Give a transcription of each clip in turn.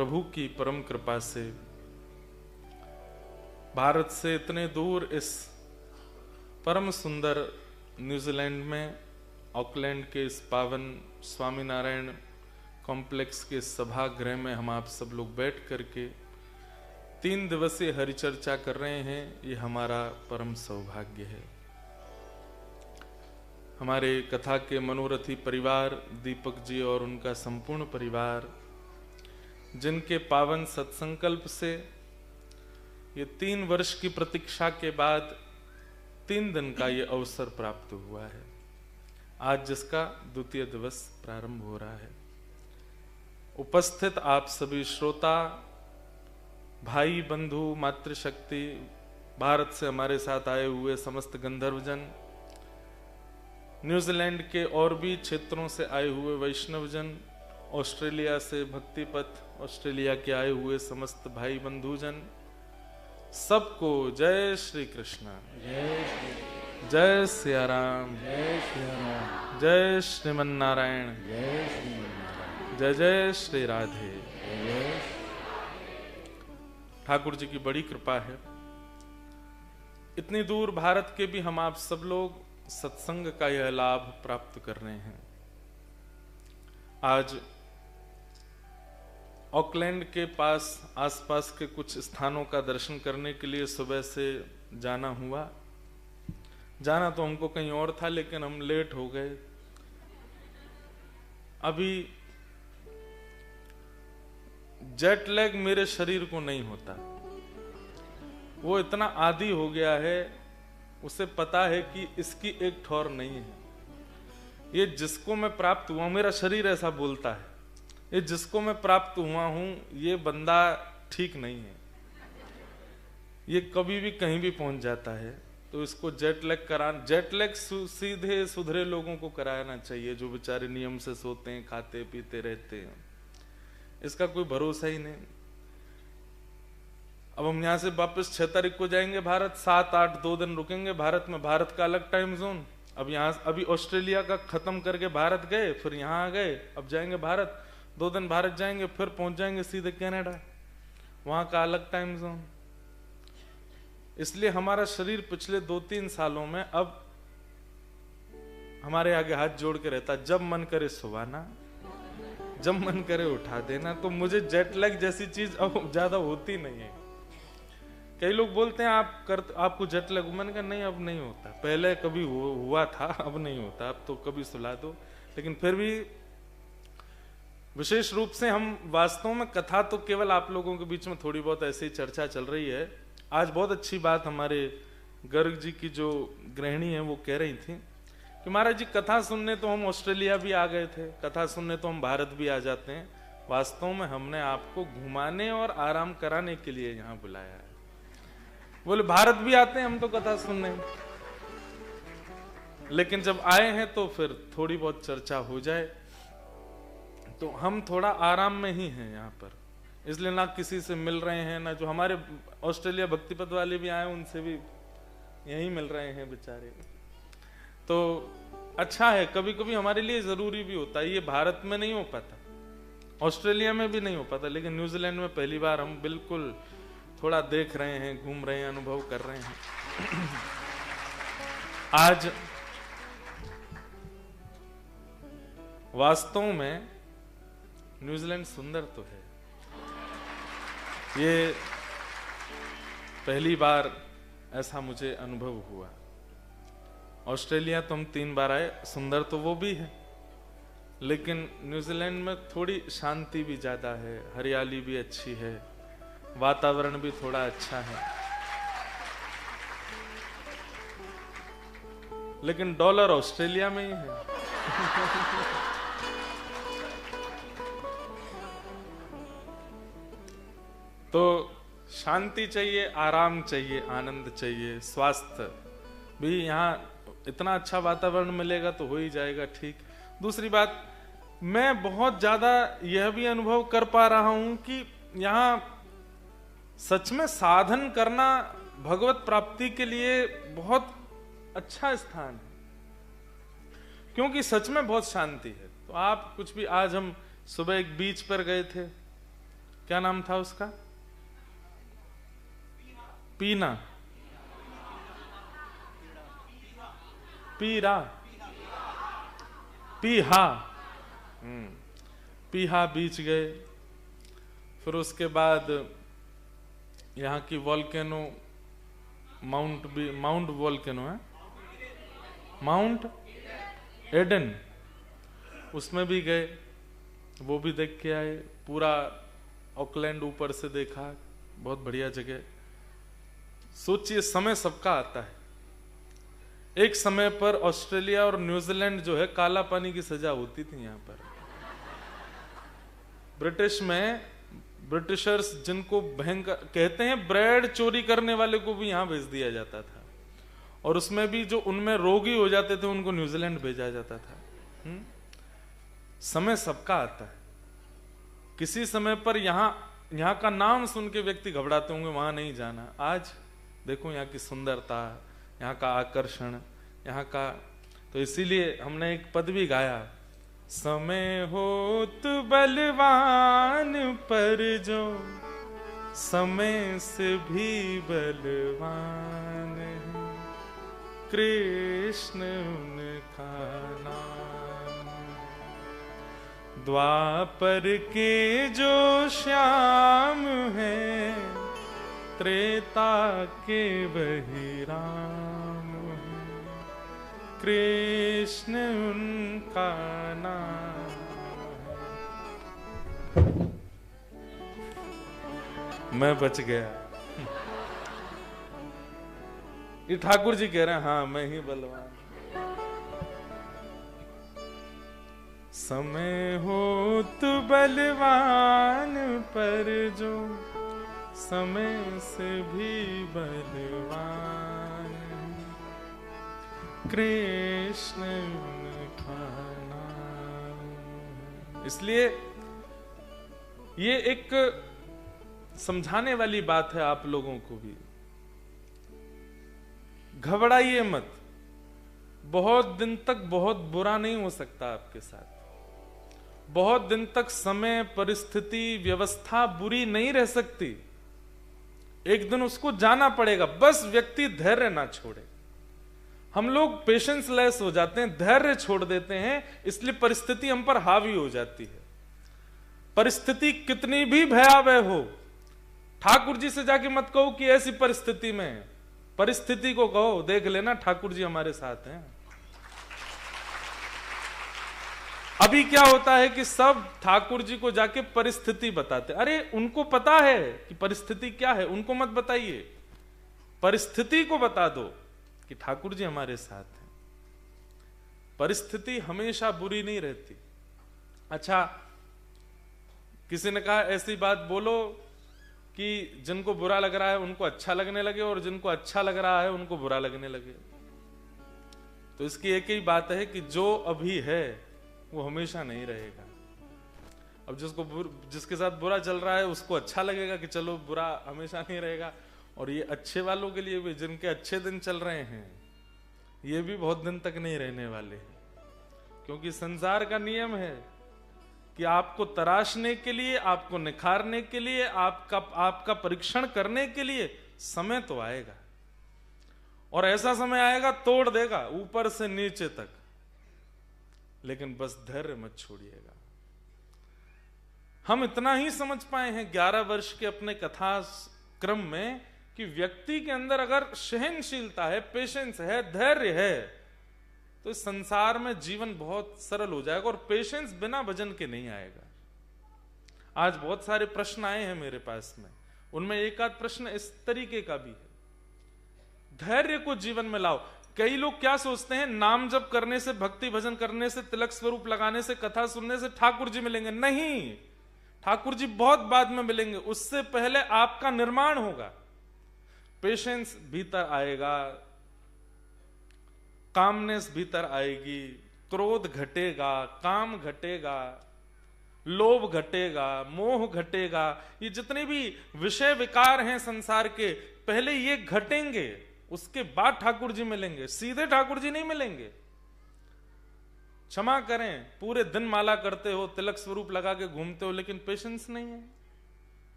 प्रभु की परम कृपा से भारत से इतने दूर इस परम सुंदर न्यूजीलैंड में ऑकलैंड के इस पावन स्वामीनारायण कॉम्प्लेक्स के सभागृह में हम आप सब लोग बैठ करके 3 दिवसीय हरिचर्चा कर रहे हैं। ये हमारा परम सौभाग्य है। हमारे कथा के मनोरथी परिवार दीपक जी और उनका संपूर्ण परिवार, जिनके पावन सत्संकल्प से ये 3 वर्ष की प्रतीक्षा के बाद 3 दिन का ये अवसर प्राप्त हुआ है। आज जिसका द्वितीय दिवस प्रारंभ हो रहा है। उपस्थित आप सभी श्रोता, भाई, बंधु, मातृशक्ति, भारत से हमारे साथ आए हुए समस्त गंधर्वजन, न्यूजीलैंड के और भी क्षेत्रों से आए हुए वैष्णवजन, ऑस्ट्रेलिया से भक्तिपथ, ऑस्ट्रेलिया के आए हुए समस्त भाई बंधुजन, सबको जय श्री कृष्ण, जय सिया राम, जय श्रीमन नारायण, जय जय श्री राधे। ठाकुर जी की बड़ी कृपा है। इतनी दूर भारत के भी हम आप सब लोग सत्संग का यह लाभ प्राप्त कर रहे हैं। आज ऑकलैंड के पास आसपास के कुछ स्थानों का दर्शन करने के लिए सुबह से जाना हुआ। जाना तो हमको कहीं और था, लेकिन हम लेट हो गए। अभी जेट लैग मेरे शरीर को नहीं होता, वो इतना आदी हो गया है, उसे पता है कि इसकी एक ठौर नहीं है। ये जिसको मैं प्राप्त हुआ, मेरा शरीर ऐसा बोलता है, ये जिसको मैं प्राप्त हुआ हूं ये बंदा ठीक नहीं है, ये कभी भी कहीं भी पहुंच जाता है। तो इसको जेट लैग सीधे सुधरे लोगों को कराना चाहिए, जो बेचारे नियम से सोते हैं, खाते पीते रहते हैं। इसका कोई भरोसा ही नहीं। अब हम यहां से वापस 6 तारीख को जाएंगे भारत, 7, 8, 2 दिन रुकेंगे भारत में। भारत का अलग टाइम जोन। अब यहां अभी ऑस्ट्रेलिया का खत्म करके भारत गए, फिर यहां आ गए, अब जाएंगे भारत, 2 दिन भारत जाएंगे, फिर पहुंच जाएंगे सीधे कनाडा, वहां का अलग टाइम जोन। इसलिए हमारा शरीर पिछले 2-3 सालों में अब हमारे आगे हाथ जोड़ के रहता, जब मन करे सुवाना, जब मन करे उठा देना। तो मुझे जेट लैग जैसी चीज अब ज्यादा होती नहीं है। कई लोग बोलते हैं आपको जेट लैग, मैंने कहा नहीं, अब नहीं होता। पहले कभी हुआ था, अब नहीं होता। अब तो कभी सुला दो। लेकिन फिर भी विशेष रूप से हम वास्तव में कथा तो केवल आप लोगों के बीच में थोड़ी बहुत ऐसी चर्चा चल रही है। आज बहुत अच्छी बात हमारे गर्ग जी की जो गृहिणी है वो कह रही थी कि महाराज जी कथा सुनने तो हम ऑस्ट्रेलिया भी आ गए थे, कथा सुनने तो हम भारत भी आ जाते हैं, वास्तव में हमने आपको घुमाने और आराम कराने के लिए यहाँ बुलाया है। बोले भारत भी आते हैं हम तो कथा सुनने, लेकिन जब आए हैं तो फिर थोड़ी बहुत चर्चा हो जाए। तो हम थोड़ा आराम में ही हैं यहाँ पर, इसलिए ना किसी से मिल रहे हैं, ना जो हमारे ऑस्ट्रेलिया भक्तिपथ वाले भी आए उनसे भी यहीं मिल रहे हैं बेचारे। तो अच्छा है, कभी कभी हमारे लिए जरूरी भी होता है। ये भारत में नहीं हो पाता, ऑस्ट्रेलिया में भी नहीं हो पाता, लेकिन न्यूजीलैंड में पहली बार हम बिल्कुल थोड़ा देख रहे हैं, घूम रहे हैं, अनुभव कर रहे हैं। आज वास्तव में न्यूजीलैंड सुंदर तो है, ये पहली बार ऐसा मुझे अनुभव हुआ। ऑस्ट्रेलिया तो हम 3 बार आए, सुंदर तो वो भी है, लेकिन न्यूजीलैंड में थोड़ी शांति भी ज्यादा है, हरियाली भी अच्छी है, वातावरण भी थोड़ा अच्छा है। लेकिन डॉलर ऑस्ट्रेलिया में ही है। तो शांति चाहिए, आराम चाहिए, आनंद चाहिए, स्वास्थ्य भी। यहाँ इतना अच्छा वातावरण मिलेगा तो हो ही जाएगा ठीक। दूसरी बात, मैं बहुत ज्यादा यह भी अनुभव कर पा रहा हूं कि यहाँ सच में साधन करना भगवत प्राप्ति के लिए बहुत अच्छा स्थान है, क्योंकि सच में बहुत शांति है। तो आप कुछ भी, आज हम सुबह एक बीच पर गए थे, क्या नाम था उसका? पीना, पीरा, पीहा। पीहा बीच गए। फिर उसके बाद यहाँ की वॉल्केनो, माउंट वॉल्केनो है, माउंट एडन, उसमें भी गए, वो भी देख के आए। पूरा ऑकलैंड ऊपर से देखा, बहुत बढ़िया जगह। सोचिए, समय सबका आता है। एक समय पर ऑस्ट्रेलिया और न्यूजीलैंड जो है, काला पानी की सजा होती थी यहाँ पर। ब्रिटिश में ब्रिटिशर्स, जिनको भयंकर कहते हैं, ब्रेड चोरी करने वाले को भी यहाँ भेज दिया जाता था, और उसमें भी जो उनमें रोगी हो जाते थे उनको न्यूजीलैंड भेजा जाता था। समय सबका आता है। किसी समय पर यहाँ का नाम सुन के व्यक्ति घबराते होंगे, वहां नहीं जाना। आज देखो यहाँ की सुंदरता, यहाँ का आकर्षण, यहाँ का, तो इसीलिए हमने एक पद भी गाया, समय होत बलवान पर जो समय से भी बलवान है, कृष्ण उनका नाम। द्वापर के जो श्याम है, त्रेता के वही राम है, कृष्ण उनका नाम है। मैं बच गया। ये ठाकुर जी कह रहे हैं, हाँ मैं ही बलवान। समय होत बलवान पर जो समय से भी बलवान, कृष्ण उनका नाम। इसलिए ये एक समझाने वाली बात है आप लोगों को भी, घबराइए मत। बहुत दिन तक बहुत बुरा नहीं हो सकता आपके साथ। बहुत दिन तक समय, परिस्थिति, व्यवस्था बुरी नहीं रह सकती। एक दिन उसको जाना पड़ेगा, बस व्यक्ति धैर्य ना छोड़े। हम लोग पेशेंस लेस हो जाते हैं, धैर्य छोड़ देते हैं, इसलिए परिस्थिति हम पर हावी हो जाती है। परिस्थिति कितनी भी भयावह हो, ठाकुर जी से जाके मत कहो कि ऐसी परिस्थिति में, परिस्थिति को कहो देख लेना ठाकुर जी हमारे साथ हैं। अभी क्या होता है कि सब ठाकुर जी को जाके परिस्थिति बताते। अरे उनको पता है कि परिस्थिति क्या है, उनको मत बताइए, परिस्थिति को बता दो कि ठाकुर जी हमारे साथ हैं। परिस्थिति हमेशा बुरी नहीं रहती। अच्छा, किसी ने कहा ऐसी बात बोलो कि जिनको बुरा लग रहा है उनको अच्छा लगने लगे, और जिनको अच्छा लग रहा है उनको बुरा लगने लगे। तो इसकी एक ही बात है कि जो अभी है वो हमेशा नहीं रहेगा। अब जिसके साथ बुरा चल रहा है उसको अच्छा लगेगा कि चलो बुरा हमेशा नहीं रहेगा, और ये अच्छे वालों के लिए भी, जिनके अच्छे दिन चल रहे हैं, ये भी बहुत दिन तक नहीं रहने वाले हैं। क्योंकि संसार का नियम है कि आपको तराशने के लिए, आपको निखारने के लिए, आपका परीक्षण करने के लिए समय तो आएगा, और ऐसा समय आएगा तोड़ देगा ऊपर से नीचे तक। लेकिन बस धैर्य मत छोड़िएगा। हम इतना ही समझ पाए हैं 11 वर्ष के अपने कथा क्रम में कि व्यक्ति के अंदर अगर सहनशीलता है, पेशेंस है, धैर्य है, तो इस संसार में जीवन बहुत सरल हो जाएगा। और पेशेंस बिना भजन के नहीं आएगा। आज बहुत सारे प्रश्न आए हैं मेरे पास में, उनमें एक आध प्रश्न इस तरीके का भी है, धैर्य को जीवन में लाओ। कई लोग क्या सोचते हैं, नाम जप करने से, भक्ति भजन करने से, तिलक स्वरूप लगाने से, कथा सुनने से ठाकुर जी मिलेंगे। नहीं, ठाकुर जी बहुत बाद में मिलेंगे, उससे पहले आपका निर्माण होगा। पेशेंस भीतर आएगा, कामनेस भीतर आएगी, क्रोध घटेगा, काम घटेगा, लोभ घटेगा, मोह घटेगा। ये जितने भी विषय विकार हैं संसार के, पहले ये घटेंगे, उसके बाद ठाकुर जी मिलेंगे। सीधे ठाकुर जी नहीं मिलेंगे। क्षमा करें, पूरे दिन माला करते हो, तिलक स्वरूप लगा के घूमते हो, लेकिन पेशेंस नहीं है।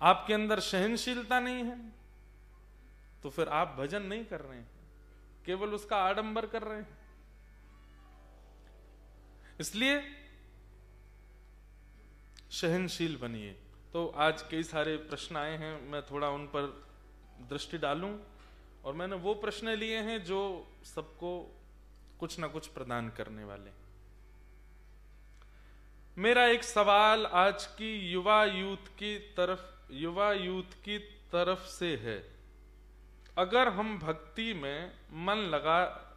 आपके अंदर सहनशीलता नहीं है, तो फिर आप भजन नहीं कर रहे हैं, केवल उसका आडंबर कर रहे हैं। इसलिए सहनशील बनिए। तो आज कई सारे प्रश्न आए हैं, मैं थोड़ा उन पर दृष्टि डालूं, और मैंने वो प्रश्न लिए हैं जो सबको कुछ ना कुछ प्रदान करने वाले। मेरा एक सवाल आज की युवा यूथ की तरफ से है। अगर हम भक्ति में मन लगा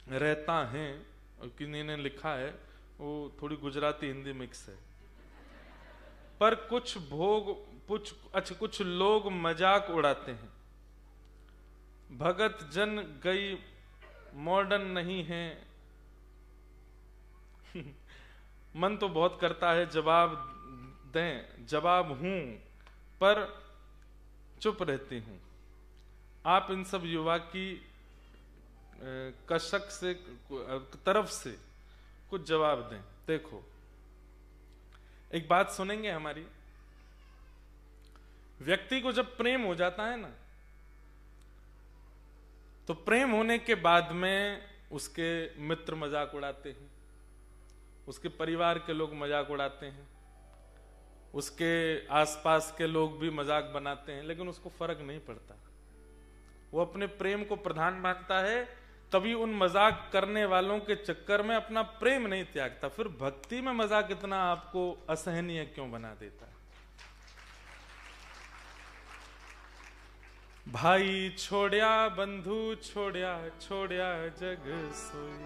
रहता है, और किन्हीं ने लिखा है, वो थोड़ी गुजराती हिंदी मिक्स है, पर कुछ लोग मजाक उड़ाते हैं, भगत जन गई मॉडर्न नहीं है। मन तो बहुत करता है जवाब दें, जवाब हूं, पर चुप रहती हूं। आप इन सब युवा की कशक से तरफ से कुछ जवाब दें। देखो, एक बात सुनेंगे हमारी। व्यक्ति को जब प्रेम हो जाता है ना, तो प्रेम होने के बाद में उसके मित्र मजाक उड़ाते हैं, उसके परिवार के लोग मजाक उड़ाते हैं, उसके आसपास के लोग भी मजाक बनाते हैं, लेकिन उसको फर्क नहीं पड़ता। वो अपने प्रेम को प्रधान मानता है, तभी उन मजाक करने वालों के चक्कर में अपना प्रेम नहीं त्यागता। फिर भक्ति में मजाक इतना आपको असहनीय क्यों बना देता है? भाई छोड़या बंधु छोड़या, छोड़या जग सोई,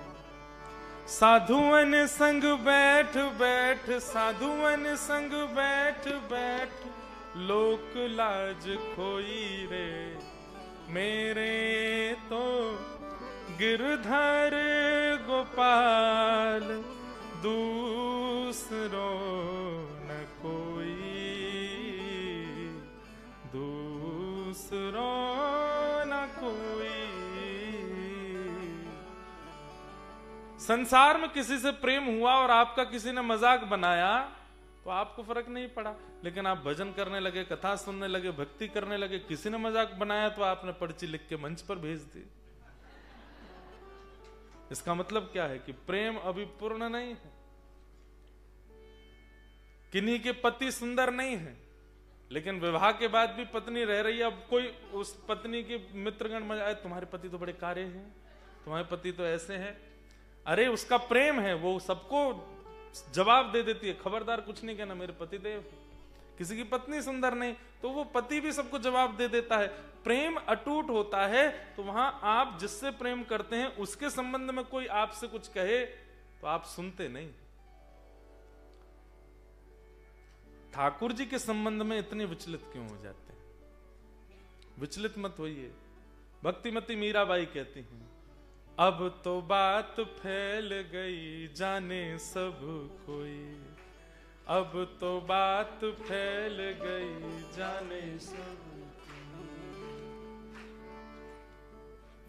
साधुअन संग बैठ बैठ, साधुअन संग बैठ बैठ, लोक लाज खोई रे, मेरे तो गिरधर गोपाल दूसरो न कोई, दूसरो न कोई। संसार में किसी से प्रेम हुआ और आपका किसी ने मजाक बनाया तो आपको फर्क नहीं पड़ा, लेकिन आप भजन करने लगे, कथा सुनने लगे, भक्ति करने लगे, किसी ने मजाक बनाया तो आपने पर्ची लिख के मंच पर भेज दी। इसका मतलब क्या है कि प्रेम अभी पूर्ण नहीं है। किन्हीं के पति सुंदर नहीं है, लेकिन विवाह के बाद भी पत्नी रह रही है। अब कोई उस पत्नी के मित्रगण में आए, तुम्हारे पति तो बड़े कार्य हैं, तुम्हारे पति तो ऐसे हैं। अरे उसका प्रेम है, वो सबको जवाब दे देती है, खबरदार कुछ नहीं कहना, मेरे पति देव। किसी की पत्नी सुंदर नहीं तो वो पति भी सबको जवाब दे देता है। प्रेम अटूट होता है, तो वहां आप जिससे प्रेम करते हैं उसके संबंध में कोई आपसे कुछ कहे तो आप सुनते नहीं। ठाकुर जी के संबंध में इतने विचलित क्यों हो जाते हैं? विचलित मत होइए। भक्तिमती मीराबाई कहती हैं, अब तो बात फैल गई जाने सब कोई, अब तो बात फैल गई जाने सब कोई।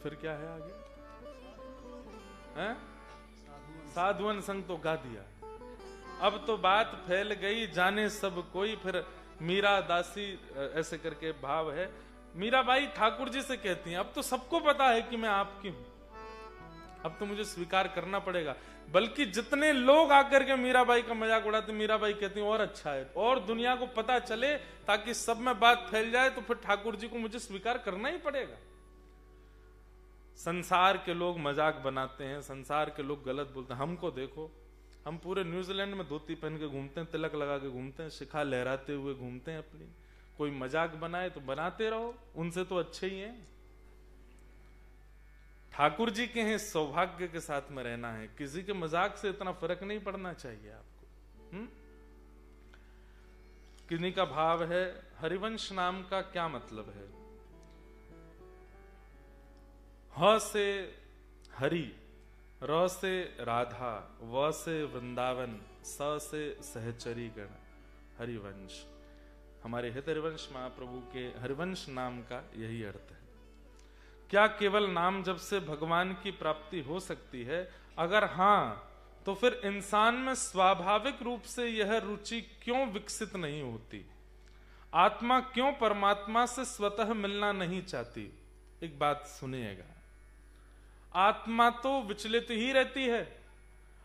फिर क्या है आगे? हैं? साधुअन संग तो गा दिया। अब तो बात फैल गई जाने सब कोई। फिर मीरा दासी ऐसे करके भाव है। मीराबाई ठाकुर जी से कहती हैं, अब तो सबको पता है कि मैं आपकी हूं, अब तो मुझे स्वीकार करना पड़ेगा। बल्कि जितने लोग आकर के मीराबाई का मजाक उड़ाते, मीराबाई कहती हैं और अच्छा है, और दुनिया को पता चले ताकि सब में बात फैल जाए, तो फिर ठाकुर जी को मुझे स्वीकार करना ही पड़ेगा। संसार के लोग मजाक बनाते हैं, संसार के लोग गलत बोलते हैं। हमको देखो, हम पूरे न्यूजीलैंड में धोती पहन के घूमते हैं, तिलक लगा के घूमते हैं, शिखा लहराते हुए घूमते हैं अपनी। कोई मजाक बनाए तो बनाते रहो, उनसे तो अच्छे ही हैं। ठाकुर जी के हैं, सौभाग्य के साथ में रहना है। किसी के मजाक से इतना फर्क नहीं पड़ना चाहिए आपको। किन्हीं का भाव है, हरिवंश नाम का क्या मतलब है? ह से हरि, र से राधा, व से वृंदावन, स से सहचरी गण, हरिवंश। हमारे हित हरिवंश महाप्रभु के हरिवंश नाम का यही अर्थ है। क्या केवल नाम जप से भगवान की प्राप्ति हो सकती है? अगर हां, तो फिर इंसान में स्वाभाविक रूप से यह रुचि क्यों विकसित नहीं होती? आत्मा क्यों परमात्मा से स्वतः मिलना नहीं चाहती? एक बात सुनिएगा, आत्मा तो विचलित ही रहती है।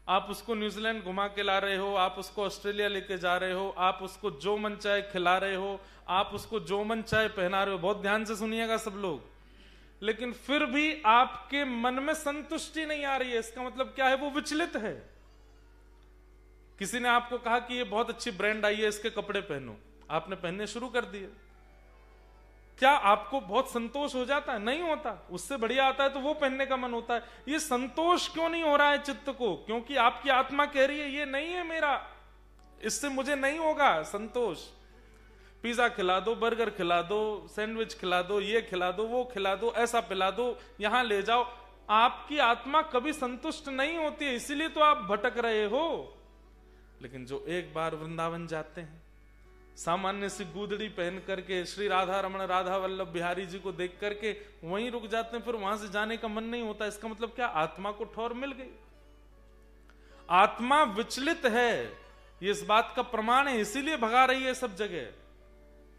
आप उसको न्यूजीलैंड घुमा के ला रहे हो, आप उसको ऑस्ट्रेलिया लेके जा रहे हो, आप उसको जो मन चाहे खिला रहे हो, आप उसको जो मन चाहे पहना रहे हो, बहुत ध्यान से सुनिएगा सब लोग, लेकिन फिर भी आपके मन में संतुष्टि नहीं आ रही है। इसका मतलब क्या है? वो विचलित है। किसी ने आपको कहा कि ये बहुत अच्छी ब्रांड आई है, इसके कपड़े पहनो, आपने पहनने शुरू कर दिए, क्या आपको बहुत संतोष हो जाता है? नहीं होता। उससे बढ़िया आता है तो वो पहनने का मन होता है। ये संतोष क्यों नहीं हो रहा है चित्त को? क्योंकि आपकी आत्मा कह रही है ये नहीं है मेरा, इससे मुझे नहीं होगा संतोष। पिज्जा खिला दो, बर्गर खिला दो, सैंडविच खिला दो, ये खिला दो, वो खिला दो, ऐसा पिला दो, यहां ले जाओ। आपकी आत्मा कभी संतुष्ट नहीं होती है, इसीलिए तो आप भटक रहे हो। लेकिन जो एक बार वृंदावन जाते हैं, सामान्य सी गूदड़ी पहन करके श्री राधा रमण राधा वल्लभ बिहारी जी को देख करके वहीं रुक जाते हैं, फिर वहां से जाने का मन नहीं होता। इसका मतलब क्या? आत्मा को ठौर मिल गई। आत्मा विचलित है, ये इस बात का प्रमाण है, इसीलिए भगा रही है सब जगह।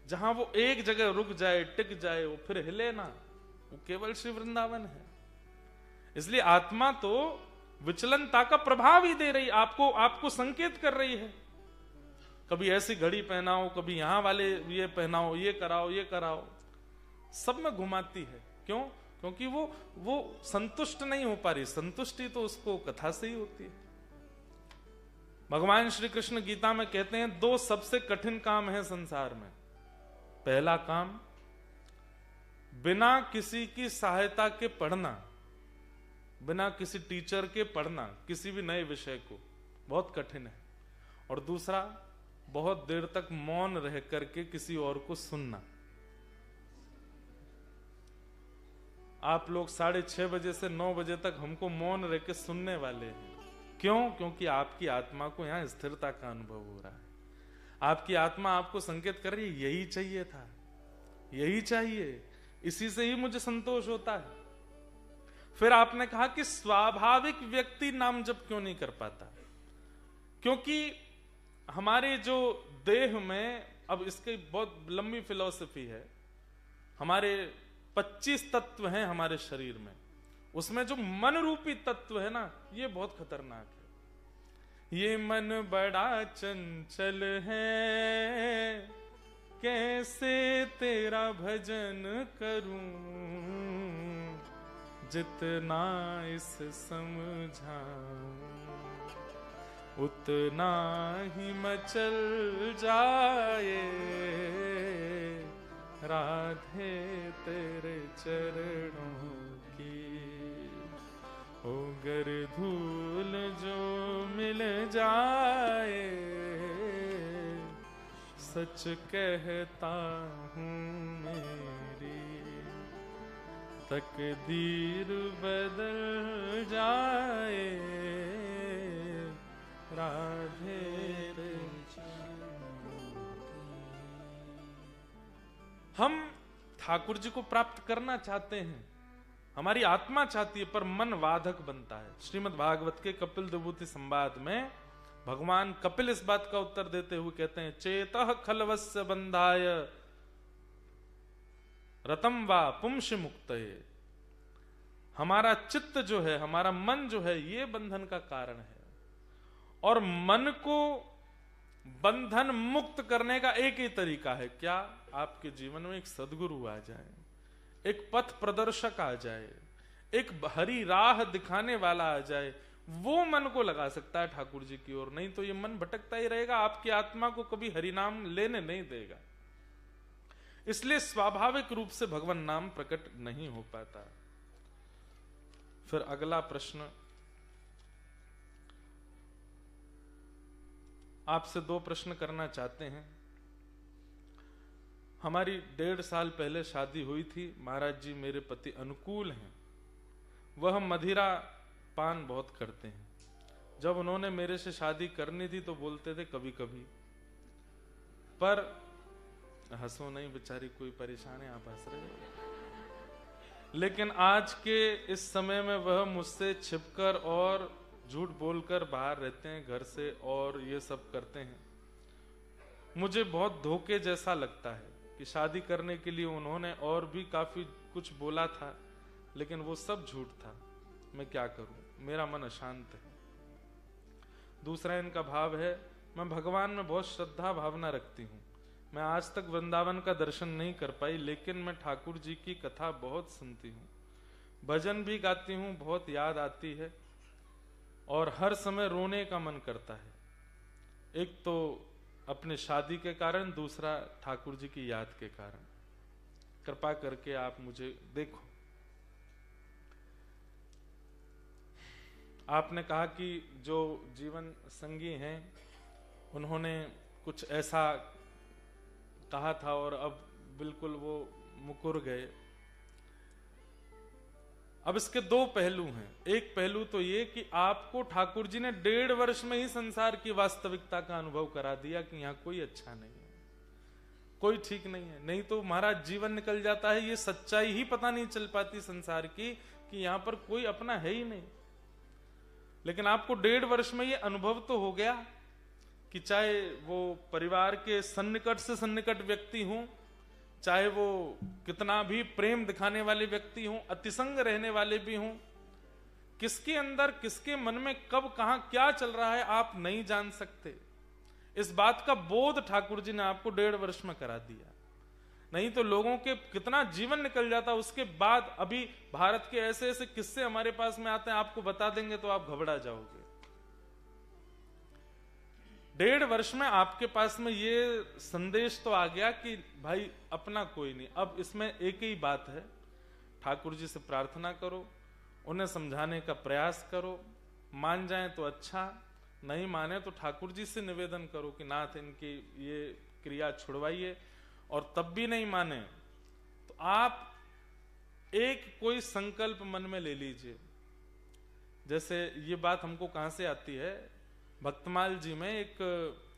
जहां वो एक जगह रुक जाए, टिक जाए, वो फिर हिले ना, वो केवल श्री वृंदावन है। इसलिए आत्मा तो विचलनता का प्रभाव ही दे रही, आपको संकेत कर रही है। कभी ऐसी घड़ी पहनाओ, कभी यहां वाले ये पहनाओ, ये कराओ, ये कराओ, सब में घुमाती है। क्यों? क्योंकि वो संतुष्ट नहीं हो पा रही। संतुष्टि तो उसको कथा से ही होती है। भगवान श्री कृष्ण गीता में कहते हैं 2 सबसे कठिन काम है संसार में। पहला काम, बिना किसी की सहायता के पढ़ना, बिना किसी टीचर के पढ़ना किसी भी नए विषय को, बहुत कठिन है। और दूसरा, बहुत देर तक मौन रह करके किसी और को सुनना। आप लोग 6:30 बजे से 9 बजे तक हमको मौन रह के सुनने वाले हैं। क्यों? क्योंकि आपकी आत्मा को यहां स्थिरता का अनुभव हो रहा है। आपकी आत्मा आपको संकेत कर रही है, यही चाहिए था, यही चाहिए, इसी से ही मुझे संतोष होता है। फिर आपने कहा कि स्वाभाविक व्यक्ति नाम जप क्यों नहीं कर पाता? क्योंकि हमारे जो देह में, अब इसकी बहुत लंबी फिलॉसफी है, हमारे 25 तत्व हैं हमारे शरीर में, उसमें जो मन रूपी तत्व है ना, ये बहुत खतरनाक है। ये मन बड़ा चंचल है, कैसे तेरा भजन करूं, जितना इस समझाऊं उतना ही मचल जाए, राधे तेरे चरणों की। ओ गर धूल जो मिल जाए, सच कहता हूँ मेरी तकदीर बदल जाए, राधे हम ठाकुर जी को प्राप्त करना चाहते हैं, हमारी आत्मा चाहती है, पर मन बाधक बनता है। श्रीमद् भागवत के कपिल विभूति संवाद में भगवान कपिल इस बात का उत्तर देते हुए कहते हैं, चेतः खलवस्य बंधाय रतम वा पुंस मुक्तये। हमारा चित्त जो है, हमारा मन जो है, ये बंधन का कारण है। और मन को बंधन मुक्त करने का एक ही तरीका है, क्या? आपके जीवन में एक सद्गुरु आ जाए, एक पथ प्रदर्शक आ जाए, एक हरी राह दिखाने वाला आ जाए, वो मन को लगा सकता है ठाकुर जी की ओर। नहीं तो ये मन भटकता ही रहेगा, आपकी आत्मा को कभी हरि नाम लेने नहीं देगा। इसलिए स्वाभाविक रूप से भगवान नाम प्रकट नहीं हो पाता। फिर अगला प्रश्न, आपसे 2 प्रश्न करना चाहते हैं। हमारी 1.5 साल पहले शादी हुई थी। महाराज जी मेरे पति अनुकूल हैं, वह मदिरा पान बहुत करते हैं। जब उन्होंने मेरे से शादी करनी थी तो बोलते थे कभी कभी, पर हंसो नहीं बेचारी, कोई परेशान है, आप हंस रहे हो। लेकिन आज के इस समय में वह मुझसे छिपकर और झूठ बोलकर बाहर रहते हैं घर से और ये सब करते हैं। मुझे बहुत धोखे जैसा लगता है कि शादी करने के लिए उन्होंने और भी काफी कुछ बोला था, लेकिन वो सब झूठ था। मैं क्या करूं, मेरा मन अशांत है। दूसरा इनका भाव है, मैं भगवान में बहुत श्रद्धा भावना रखती हूँ। मैं आज तक वृंदावन का दर्शन नहीं कर पाई, लेकिन मैं ठाकुर जी की कथा बहुत सुनती हूँ, भजन भी गाती हूँ, बहुत याद आती है और हर समय रोने का मन करता है। एक तो अपने शादी के कारण, दूसरा ठाकुर जी की याद के कारण। कृपा करके आप मुझे देखो। आपने कहा कि जो जीवन संगी हैं उन्होंने कुछ ऐसा कहा था और अब बिल्कुल वो मुकुर गए। अब इसके दो पहलू हैं। एक पहलू तो ये कि आपको ठाकुर जी ने 1.5 वर्ष में ही संसार की वास्तविकता का अनुभव करा दिया कि यहां कोई अच्छा नहीं है, कोई ठीक नहीं है। नहीं तो महाराज जीवन निकल जाता है, ये सच्चाई ही पता नहीं चल पाती संसार की कि यहां पर कोई अपना है ही नहीं। लेकिन आपको 1.5 वर्ष में ये अनुभव तो हो गया कि चाहे वो परिवार के सन्निकट से सन्निकट व्यक्ति हों, चाहे वो कितना भी प्रेम दिखाने वाले व्यक्ति हों, अतिसंग रहने वाले भी हों, किसके अंदर किसके मन में कब कहां क्या चल रहा है आप नहीं जान सकते। इस बात का बोध ठाकुर जी ने आपको 1.5 वर्ष में करा दिया। नहीं तो लोगों के कितना जीवन निकल जाता। उसके बाद अभी भारत के ऐसे ऐसे किस्से हमारे पास में आते हैं, आपको बता देंगे तो आप घबरा जाओगे। 1.5 वर्ष में आपके पास में ये संदेश तो आ गया कि भाई अपना कोई नहीं। अब इसमें एक ही बात है, ठाकुर जी से प्रार्थना करो, उन्हें समझाने का प्रयास करो, मान जाएं तो अच्छा, नहीं माने तो ठाकुर जी से निवेदन करो कि नाथ इनकी ये क्रिया छुड़वाइए। और तब भी नहीं माने तो आप एक कोई संकल्प मन में ले लीजिए। जैसे ये बात हमको कहां से आती है, भक्तमाल जी में एक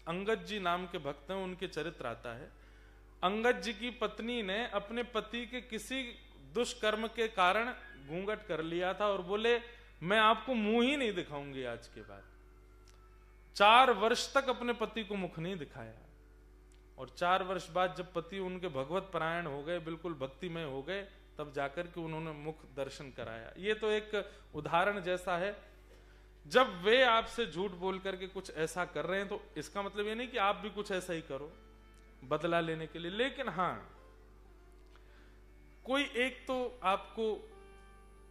अंगद जी नाम के भक्त हैं, उनके चरित्र आता है। अंगद जी की पत्नी ने अपने पति के किसी दुष्कर्म के कारण घूंघट कर लिया था और बोले मैं आपको मुंह ही नहीं दिखाऊंगी आज के बाद। 4 वर्ष तक अपने पति को मुख नहीं दिखाया और 4 वर्ष बाद जब पति उनके भगवत परायण हो गए, बिल्कुल भक्तिमय हो गए, तब जाकर के उन्होंने मुख दर्शन कराया। ये तो एक उदाहरण जैसा है। जब वे आपसे झूठ बोल करके कुछ ऐसा कर रहे हैं तो इसका मतलब ये नहीं कि आप भी कुछ ऐसा ही करो बदला लेने के लिए। लेकिन हां, कोई एक तो आपको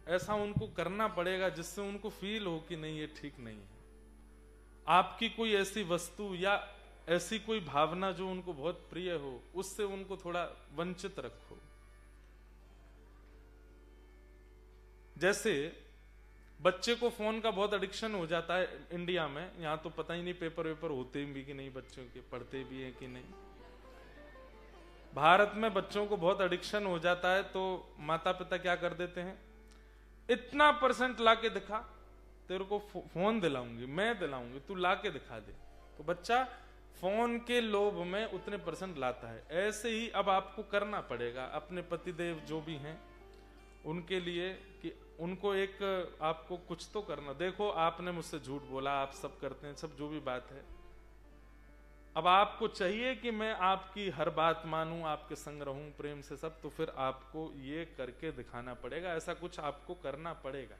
ऐसा उनको करना पड़ेगा जिससे उनको फील हो कि नहीं ये ठीक नहीं है। आपकी कोई ऐसी वस्तु या ऐसी कोई भावना जो उनको बहुत प्रिय हो, उससे उनको थोड़ा वंचित रखो। जैसे बच्चे को फोन का बहुत एडिक्शन हो जाता है इंडिया में, यहां तो पता ही नहीं पेपर वेपर होते भी कि नहीं, बच्चों के पढ़ते भी हैं कि नहीं। भारत में बच्चों को बहुत एडिक्शन हो जाता है तो माता पिता क्या कर देते हैं, इतना % ला के दिखा, तेरे को फोन दिलाऊंगी, मैं दिलाऊंगी, तू ला के दिखा दे। तो बच्चा फोन के लोभ में उतने % लाता है। ऐसे ही अब आपको करना पड़ेगा अपने पतिदेव जो भी हैं उनके लिए कि उनको एक आपको कुछ तो करना। देखो आपने मुझसे झूठ बोला, आप सब करते हैं, सब जो भी बात है, अब आपको चाहिए कि मैं आपकी हर बात मानूं, आपके संग रहूं प्रेम से सब, तो फिर आपको ये करके दिखाना पड़ेगा, ऐसा कुछ आपको करना पड़ेगा।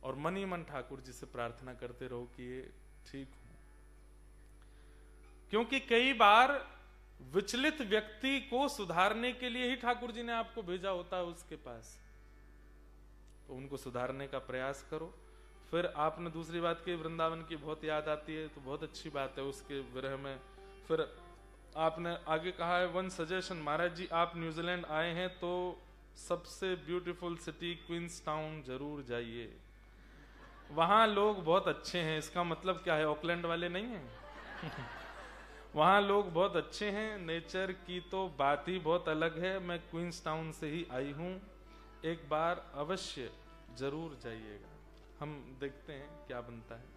और मन ही मन ठाकुर जी से प्रार्थना करते रहो कि ये ठीक हो। क्योंकि कई बार विचलित व्यक्ति को सुधारने के लिए ही ठाकुर जी ने आपको भेजा होता है उसके पास, तो उनको सुधारने का प्रयास करो। फिर आपने दूसरी बात की, वृंदावन की बहुत याद आती है, तो बहुत अच्छी बात है उसके विरह में। फिर आपने आगे कहा है वन सजेशन, महाराज जी आप न्यूजीलैंड आए हैं तो सबसे ब्यूटीफुल सिटी क्वींस टाउन जरूर जाइए, वहां लोग बहुत अच्छे हैं। इसका मतलब क्या है, ऑकलैंड वाले नहीं हैं वहां लोग बहुत अच्छे हैं, नेचर की तो बात ही बहुत अलग है। मैं क्वींस टाउन से ही आई हूं, एक बार अवश्य जरूर जाइएगा। हम देखते हैं क्या बनता है।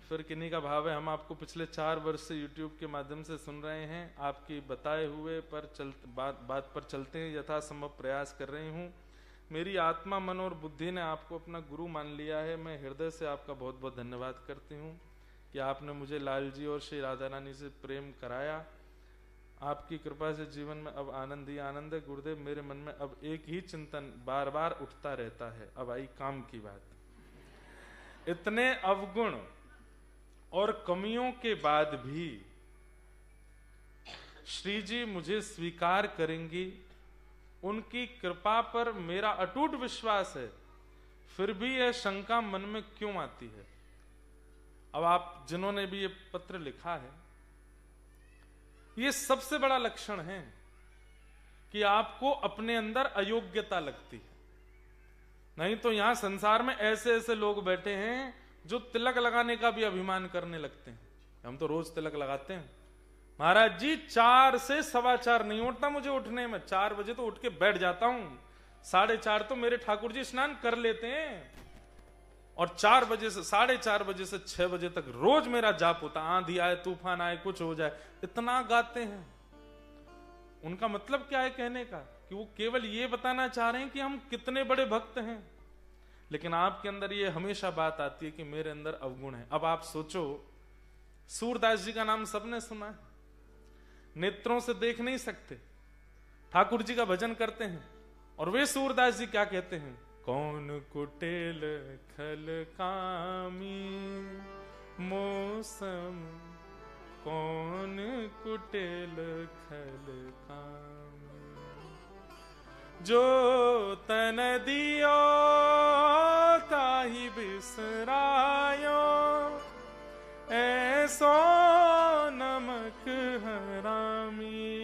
फिर किन्हीं का भाव है, हम आपको पिछले 4 वर्ष से YouTube के माध्यम से सुन रहे हैं, आपकी बताए हुए पर बात पर चलते हैं, यथासंभव प्रयास कर रही हूं। मेरी आत्मा, मन और बुद्धि ने आपको अपना गुरु मान लिया है। मैं हृदय से आपका बहुत बहुत धन्यवाद करती हूँ कि आपने मुझे लाल जी और श्री राधा रानी से प्रेम कराया। आपकी कृपा से जीवन में अब आनंद ही आनंद है। गुरुदेव, मेरे मन में अब एक ही चिंतन बार बार उठता रहता है, अब आई काम की बात। इतने अवगुण और कमियों के बाद भी श्री जी मुझे स्वीकार करेंगी, उनकी कृपा पर मेरा अटूट विश्वास है, फिर भी यह शंका मन में क्यों आती है? अब आप जिन्होंने भी ये पत्र लिखा है, ये सबसे बड़ा लक्षण है कि आपको अपने अंदर अयोग्यता लगती है। नहीं तो यहां संसार में ऐसे ऐसे लोग बैठे हैं जो तिलक लगाने का भी अभिमान करने लगते हैं। हम तो रोज तिलक लगाते हैं। महाराज जी 4 से 4:15 नहीं उठता मुझे उठने में, 4 बजे तो उठ के बैठ जाता हूं। 4:30 तो मेरे ठाकुर जी स्नान कर लेते हैं और 4 बजे से 4:30 बजे से 6 बजे तक रोज मेरा जाप होता। आंधी आए, तूफान आए, कुछ हो जाए, इतना गाते हैं। उनका मतलब क्या है कहने का? कि वो केवल ये बताना चाह रहे हैं कि हम कितने बड़े भक्त हैं, लेकिन आपके अंदर ये हमेशा बात आती है कि मेरे अंदर अवगुण है। अब आप सोचो, सूरदास जी का नाम सबने सुना है, नेत्रों से देख नहीं सकते, ठाकुर जी का भजन करते हैं, और वे सूरदास जी क्या कहते हैं? कौन कुटिल खल कामी मौसम, कौन कुटिल खल कामी, जो तन दियो ताहि बिसरायो, ऐसो नमक हरामी,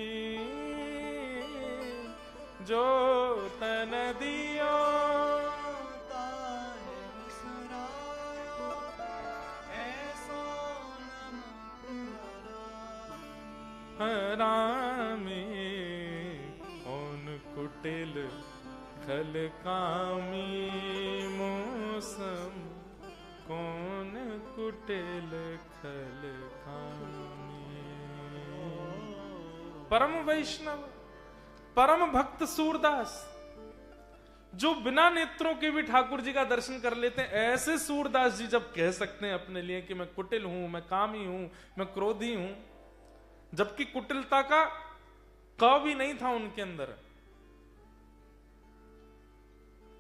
जो तन दियो ताहि बिसरायो, ऐसो नमक हरामी, कौन कुटिल खल कामी मौसम, कौन कुटिल खल कामी। परम वैष्णव, परम भक्त सूरदास, जो बिना नेत्रों के भी ठाकुर जी का दर्शन कर लेते हैं, ऐसे सूरदास जी जब कह सकते हैं अपने लिए कि मैं कुटिल हूं, मैं कामी हूं, मैं क्रोधी हूं, जबकि कुटिलता का क भी नहीं था उनके अंदर,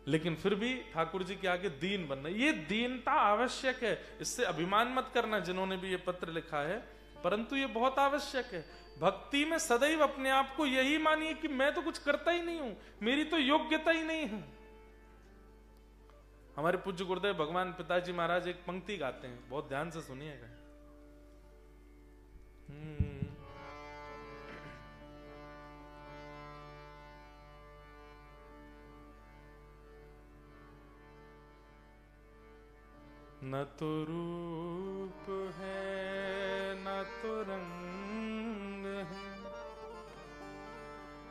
लेकिन फिर भी ठाकुर जी के आगे दीन बनना, ये दीनता आवश्यक है। इससे अभिमान मत करना जिन्होंने भी ये पत्र लिखा है, परंतु ये बहुत आवश्यक है। भक्ति में सदैव अपने आप को यही मानिए कि मैं तो कुछ करता ही नहीं हूं, मेरी तो योग्यता ही नहीं है। हमारे पूज्य गुरुदेव भगवान पिताजी महाराज एक पंक्ति गाते हैं, बहुत ध्यान से सुनिएगा। न तो रूप है न तो रंग है,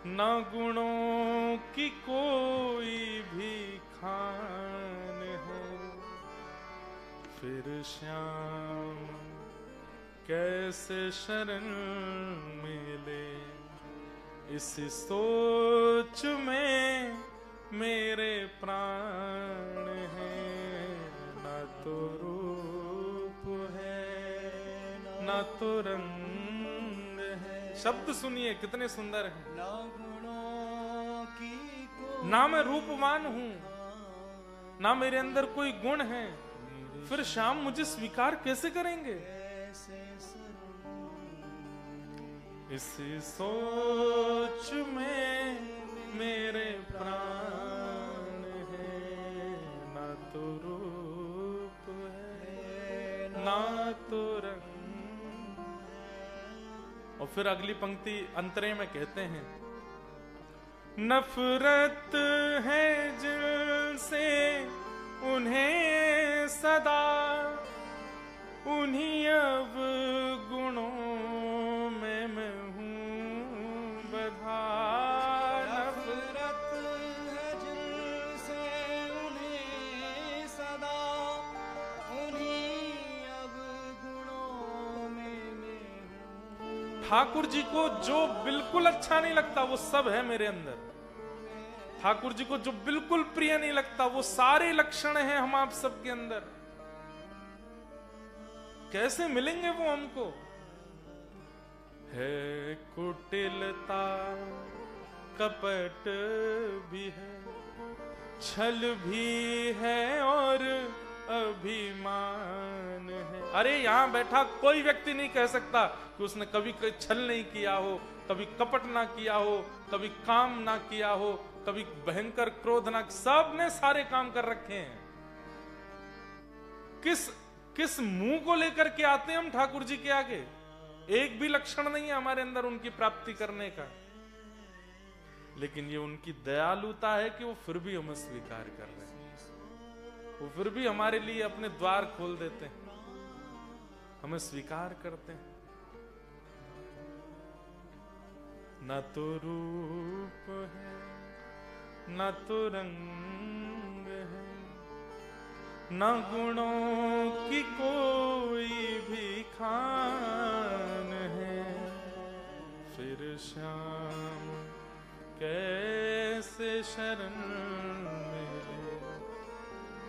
न गुणों की कोई भी खान है, फिर श्याम कैसे शरण मिले, इस सोच में मेरे प्राण हैं। न तो रूप है न तो रंग है, शब्द सुनिए कितने सुंदर हैं। ना गुणों की ना मैं रूपवान हूं, ना मेरे अंदर कोई गुण है, फिर श्याम मुझे स्वीकार कैसे करेंगे? इस सोच में मेरे प्राण है, ना तो रूप है ना तो रंग। और फिर अगली पंक्ति अंतरे में कहते हैं, नफरत है जिनसे उन्हें सदा, उन्हीं अब गुणों में मैं हूँ बधा। नफरत है जिनसे उन्हें सदा, उन्हीं अब गुणों में मैं हूँ। ठाकुर जी को जो बिल्कुल अच्छा नहीं लगता वो सब है मेरे अंदर। ठाकुर जी को जो बिल्कुल प्रिय नहीं लगता, वो सारे लक्षण हैं हम आप सबके अंदर। कैसे मिलेंगे वो हमको? है कुटिलता, कपट भी है, छल भी है और अभिमान है। अरे यहां बैठा कोई व्यक्ति नहीं कह सकता कि उसने कभी कोई छल नहीं किया हो, कभी कपट ना किया हो, कभी काम ना किया हो, कभी भयंकर क्रोध ना। सब ने सारे काम कर रखे हैं। किस मुंह को लेकर के आते हैं हम ठाकुर जी के आगे? एक भी लक्षण नहीं है हमारे अंदर उनकी प्राप्ति करने का। लेकिन ये उनकी दयालुता है कि वो फिर भी हमें स्वीकार कर रहे हैं। वो फिर भी हमारे लिए अपने द्वार खोल देते हैं, हमें स्वीकार करते हैं। न तो रूप है, न तो रंग है, न गुणों की कोई भी खान है, फिर श्याम कैसे शरण मिले,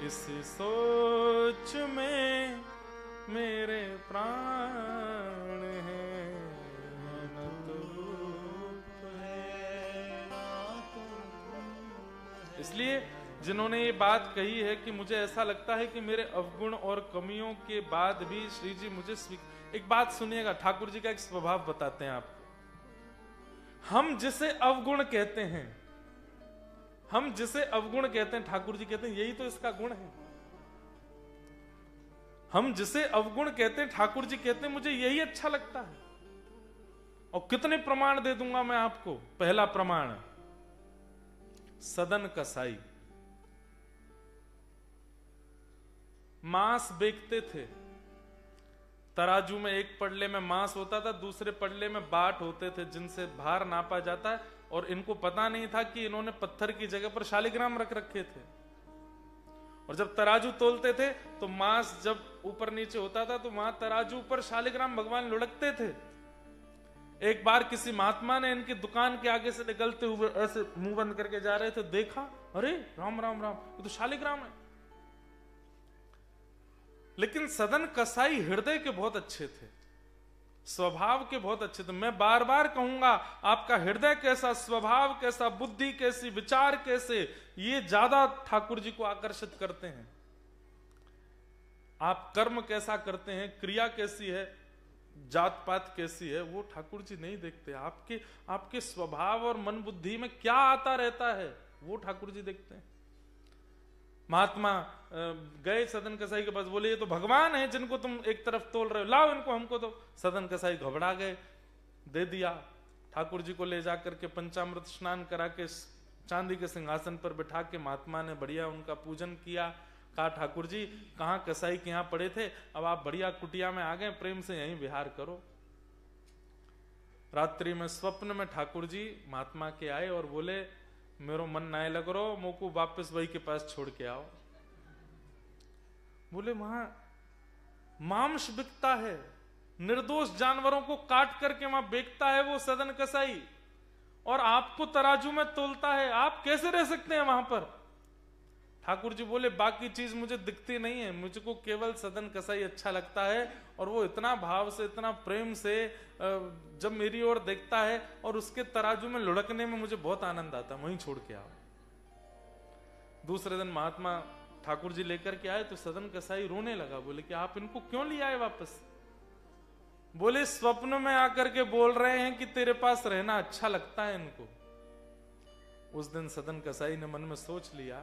इस सोच में मेरे प्राण हैं। न तो रूप है, इसलिए जिन्होंने ये बात कही है कि मुझे ऐसा लगता है कि मेरे अवगुण और कमियों के बाद भी श्री जी मुझे एक बात सुनिएगा, ठाकुर जी का एक स्वभाव बताते हैं आपको। हम जिसे अवगुण कहते हैं, हम जिसे अवगुण कहते हैं, ठाकुर जी कहते हैं यही तो इसका गुण है। हम जिसे अवगुण कहते हैं, ठाकुर जी कहते हैं मुझे यही अच्छा लगता है। और कितने प्रमाण दे दूंगा मैं आपको। पहला प्रमाण, सदन कसाई मांस बेचते थे। तराजू में एक पड़ले में मांस होता था, दूसरे पड़ले में बाट होते थे जिनसे भार नापा जाता है। और इनको पता नहीं था कि इन्होंने पत्थर की जगह पर शालिग्राम रख रखे थे। और जब तराजू तोलते थे तो मांस जब ऊपर नीचे होता था तो वहां तराजू पर शालिग्राम भगवान लुढ़कते थे। एक बार किसी महात्मा ने इनकी दुकान के आगे से निकलते हुए ऐसे मुंह बंद करके जा रहे थे, देखा, अरे राम राम राम, ये तो शालिग्राम है। लेकिन सदन कसाई हृदय के बहुत अच्छे थे, स्वभाव के बहुत अच्छे थे। मैं बार बार कहूंगा, आपका हृदय कैसा, स्वभाव कैसा, बुद्धि कैसी, विचार कैसे, ये ज्यादा ठाकुर जी को आकर्षित करते हैं। आप कर्म कैसा करते हैं, क्रिया कैसी है, जात पात कैसी है, वो ठाकुर जी नहीं देखते। आपके स्वभाव और मन बुद्धि में क्या आता रहता है, वो ठाकुर जी देखते हैं। महात्मा गए सदन कसाई के पास, बोले ये तो भगवान है जिनको तुम एक तरफ तोल रहे हो, लाओ इनको हमको दो। सदन कसाई घबरा गए, दे दिया। ठाकुर जी को ले जाकर के पंचामृत स्नान करा के चांदी के सिंहासन पर बिठा के महात्मा ने बढ़िया उनका पूजन किया। कहा, ठाकुर जी कहाँ कसाई के यहाँ पड़े थे, अब आप बढ़िया कुटिया में आ गए, प्रेम से यहीं विहार करो। रात्रि में स्वप्न में ठाकुर जी महात्मा के आए और बोले, मेरो मन ना लग रहो, मोको वापस वही के पास छोड़ के आओ। बोले, वहां मांस बिकता है, निर्दोष जानवरों को काट करके वहां बेचता है वो सदन कसाई, और आपको तराजू में तोलता है, आप कैसे रह सकते हैं वहां पर? ठाकुर जी बोले, बाकी चीज मुझे दिखती नहीं है, मुझको केवल सदन कसाई अच्छा लगता है। और वो इतना भाव से, इतना प्रेम से जब मेरी ओर देखता है और उसके तराजू में लुढ़कने में मुझे बहुत आनंद आता है, वहीं छोड़ के आओ। दूसरे दिन महात्मा ठाकुर जी लेकर के आए तो सदन कसाई रोने लगा। बोले कि आप इनको क्यों ले आए वापस? बोले, स्वप्न में आकर के बोल रहे हैं कि तेरे पास रहना अच्छा लगता है इनको। उस दिन सदन कसाई ने मन में सोच लिया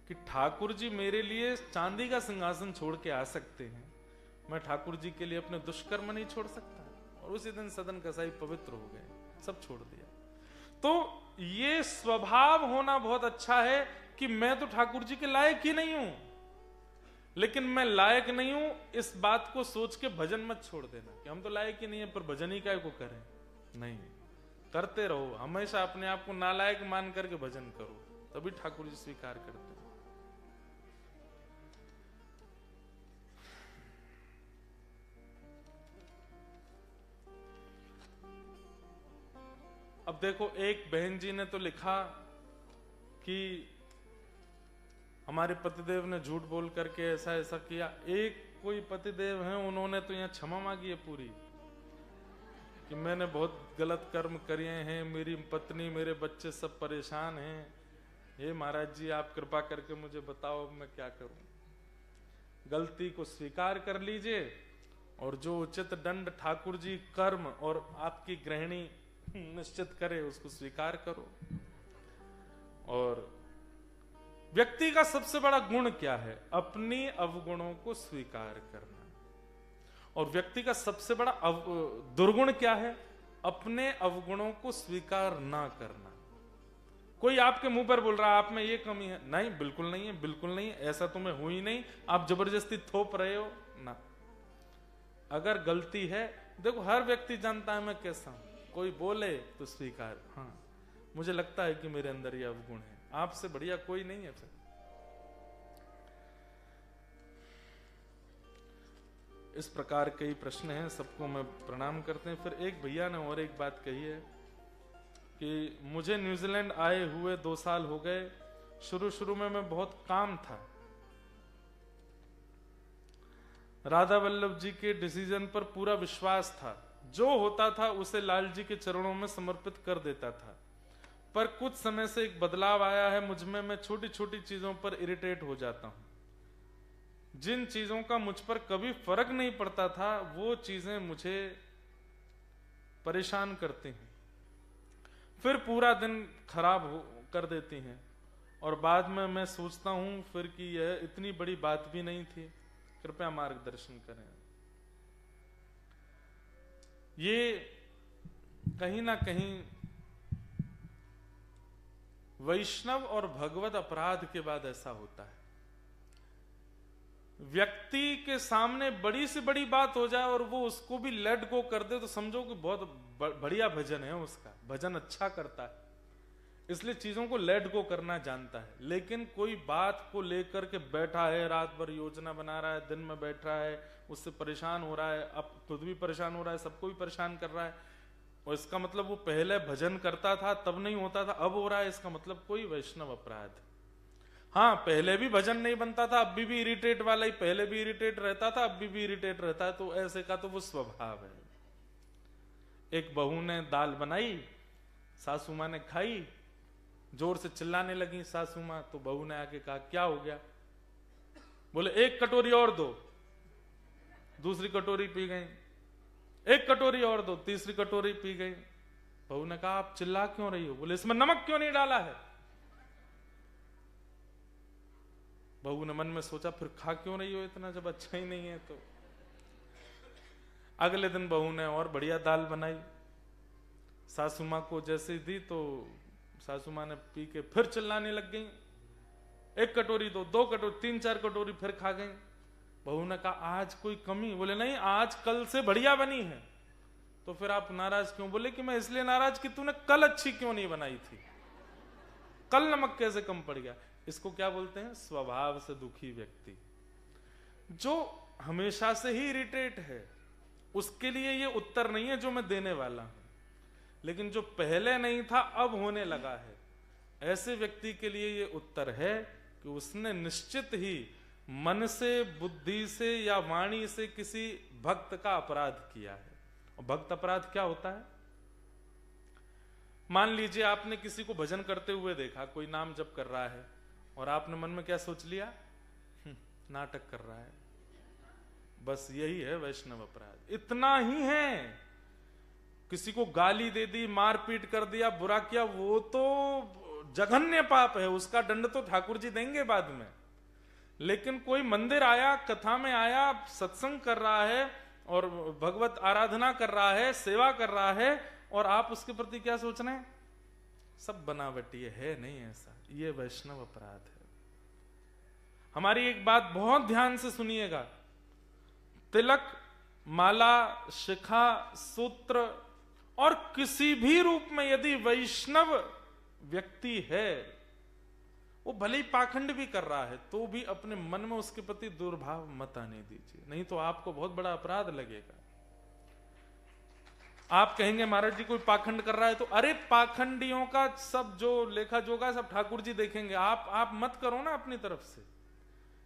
कि ठाकुर जी मेरे लिए चांदी का सिंहासन छोड़ के आ सकते हैं, मैं ठाकुर जी के लिए अपने दुष्कर्म नहीं छोड़ सकता। और उसी दिन सदन कसाई पवित्र हो गए, सब छोड़ दिया। तो ये स्वभाव होना बहुत अच्छा है कि मैं तो ठाकुर जी के लायक ही नहीं हूं, लेकिन मैं लायक नहीं हूं इस बात को सोच के भजन मत छोड़ देना कि हम तो लायक ही नहीं है, पर भजन ही काय को करें। नहीं, करते रहो, हमेशा अपने आप को नालायक मान करके भजन करो, तभी ठाकुर जी स्वीकार करते हैं। अब देखो, एक बहन जी ने तो लिखा कि हमारे पतिदेव ने झूठ बोल करके ऐसा ऐसा किया। एक कोई पतिदेव हैं, उन्होंने तो यहाँ क्षमा मांगी है पूरी कि मैंने बहुत गलत कर्म करे हैं, मेरी पत्नी मेरे बच्चे सब परेशान हैं, हे महाराज जी आप कृपा करके मुझे बताओ मैं क्या करूं। गलती को स्वीकार कर लीजिए और जो उचित दंड ठाकुर जी कर्म और आपकी गृहिणी निश्चित करे उसको स्वीकार करो। और व्यक्ति का सबसे बड़ा गुण क्या है? अपनी अवगुणों को स्वीकार करना। और व्यक्ति का सबसे बड़ा दुर्गुण क्या है? अपने अवगुणों को स्वीकार ना करना। कोई आपके मुंह पर बोल रहा है आप में ये कमी है, नहीं बिल्कुल नहीं है, बिल्कुल नहीं, ऐसा तो मैं हूं ही नहीं, आप जबरदस्ती थोप रहे हो ना। अगर गलती है, देखो हर व्यक्ति जानता है मैं कैसा हूं, कोई बोले तो स्वीकार, हाँ मुझे लगता है कि मेरे अंदर ये अवगुण है, आपसे बढ़िया कोई नहीं है। फिर इस प्रकार कई प्रश्न हैं, सबको मैं प्रणाम करते हैं। फिर एक भैया ने और एक बात कही है कि मुझे न्यूजीलैंड आए हुए 2 साल हो गए, शुरू में मैं बहुत काम था, राधा वल्लभ जी के डिसीजन पर पूरा विश्वास था, जो होता था उसे लाल जी के चरणों में समर्पित कर देता था। पर कुछ समय से एक बदलाव आया है मुझ में, मैं छोटी छोटी चीजों पर इरिटेट हो जाता हूं। जिन चीजों का मुझ पर कभी फर्क नहीं पड़ता था वो चीजें मुझे परेशान करती हैं, फिर पूरा दिन खराब कर देती हैं और बाद में मैं सोचता हूं फिर कि यह इतनी बड़ी बात भी नहीं थी, कृपया मार्गदर्शन करें। ये कहीं ना कहीं वैष्णव और भगवत अपराध के बाद ऐसा होता है। व्यक्ति के सामने बड़ी से बड़ी बात हो जाए और वो उसको भी लेट गो कर दे तो समझो कि बहुत बढ़िया भजन है, उसका भजन अच्छा करता है, इसलिए चीजों को लेट गो करना जानता है। लेकिन कोई बात को लेकर के बैठा है, रात भर योजना बना रहा है, दिन में बैठ रहा है, उससे परेशान हो रहा है, अब खुद भी परेशान हो रहा है, सबको भी परेशान कर रहा है, और इसका मतलब वो पहले भजन करता था तब नहीं होता था, अब हो रहा है, इसका मतलब कोई वैष्णव अपराध। हाँ, पहले भी भजन नहीं बनता था, अब भी इरिटेट वाला ही, पहले भी इरिटेट रहता था, अब भी इरिटेट रहता है, तो ऐसे का तो वो स्वभाव है। एक बहू ने दाल बनाई, सासू माँ ने खाई, जोर से चिल्लाने लगी सासू माँ, तो बहू ने आके कहा क्या हो गया? बोले 1 कटोरी और दो, दूसरी कटोरी पी गई, 1 कटोरी और दो, तीसरी कटोरी पी गई। बहू ने कहा आप चिल्ला क्यों रही हो? बोले इसमें नमक क्यों नहीं डाला है? बहू ने मन में सोचा फिर खा क्यों रही हो इतना जब अच्छा ही नहीं है तो। अगले दिन बहू ने और बढ़िया दाल बनाई, सासू माँ को जैसे दी तो सासू माँ ने पी के फिर चिल्लाने लग गई, 1 कटोरी दो, 2 कटोरी, 3-4 कटोरी फिर खा गई। बहू ने कहा आज कोई कमी? बोले नहीं, आज कल से बढ़िया बनी है। तो फिर आप नाराज क्यों? बोले कि मैं इसलिए नाराज कि तूने कल अच्छी क्यों नहीं बनाई थी, कल नमक कैसे कम पड़ गया। इसको क्या बोलते हैं? स्वभाव से दुखी व्यक्ति, जो हमेशा से ही इरिटेट है। उसके लिए ये उत्तर नहीं है जो मैं देने वाला हूं, लेकिन जो पहले नहीं था अब होने लगा है, ऐसे व्यक्ति के लिए ये उत्तर है कि उसने निश्चित ही मन से, बुद्धि से या वाणी से किसी भक्त का अपराध किया है। और भक्त अपराध क्या होता है? मान लीजिए आपने किसी को भजन करते हुए देखा, कोई नाम जप कर रहा है, और आपने मन में क्या सोच लिया? नाटक कर रहा है। बस यही है वैष्णव अपराध, इतना ही है। किसी को गाली दे दी, मारपीट कर दिया, बुरा किया, वो तो जघन्य पाप है, उसका दंड तो ठाकुर जी देंगे बाद में। लेकिन कोई मंदिर आया, कथा में आया, सत्संग कर रहा है और भगवत आराधना कर रहा है, सेवा कर रहा है, और आप उसके प्रति क्या सोच रहे हैं? सब बनावटी है, नहीं ऐसा। ये वैष्णव अपराध है। हमारी एक बात बहुत ध्यान से सुनिएगा, तिलक, माला, शिखा, सूत्र और किसी भी रूप में यदि वैष्णव व्यक्ति है, वो भले ही पाखंड भी कर रहा है, तो भी अपने मन में उसके प्रति दुर्भाव मत आने दीजिए, नहीं तो आपको बहुत बड़ा अपराध लगेगा। आप कहेंगे महाराज जी कोई पाखंड कर रहा है तो, अरे पाखंडियों का सब जो लेखा जोगा सब ठाकुर जी देखेंगे, आप मत करो ना अपनी तरफ से।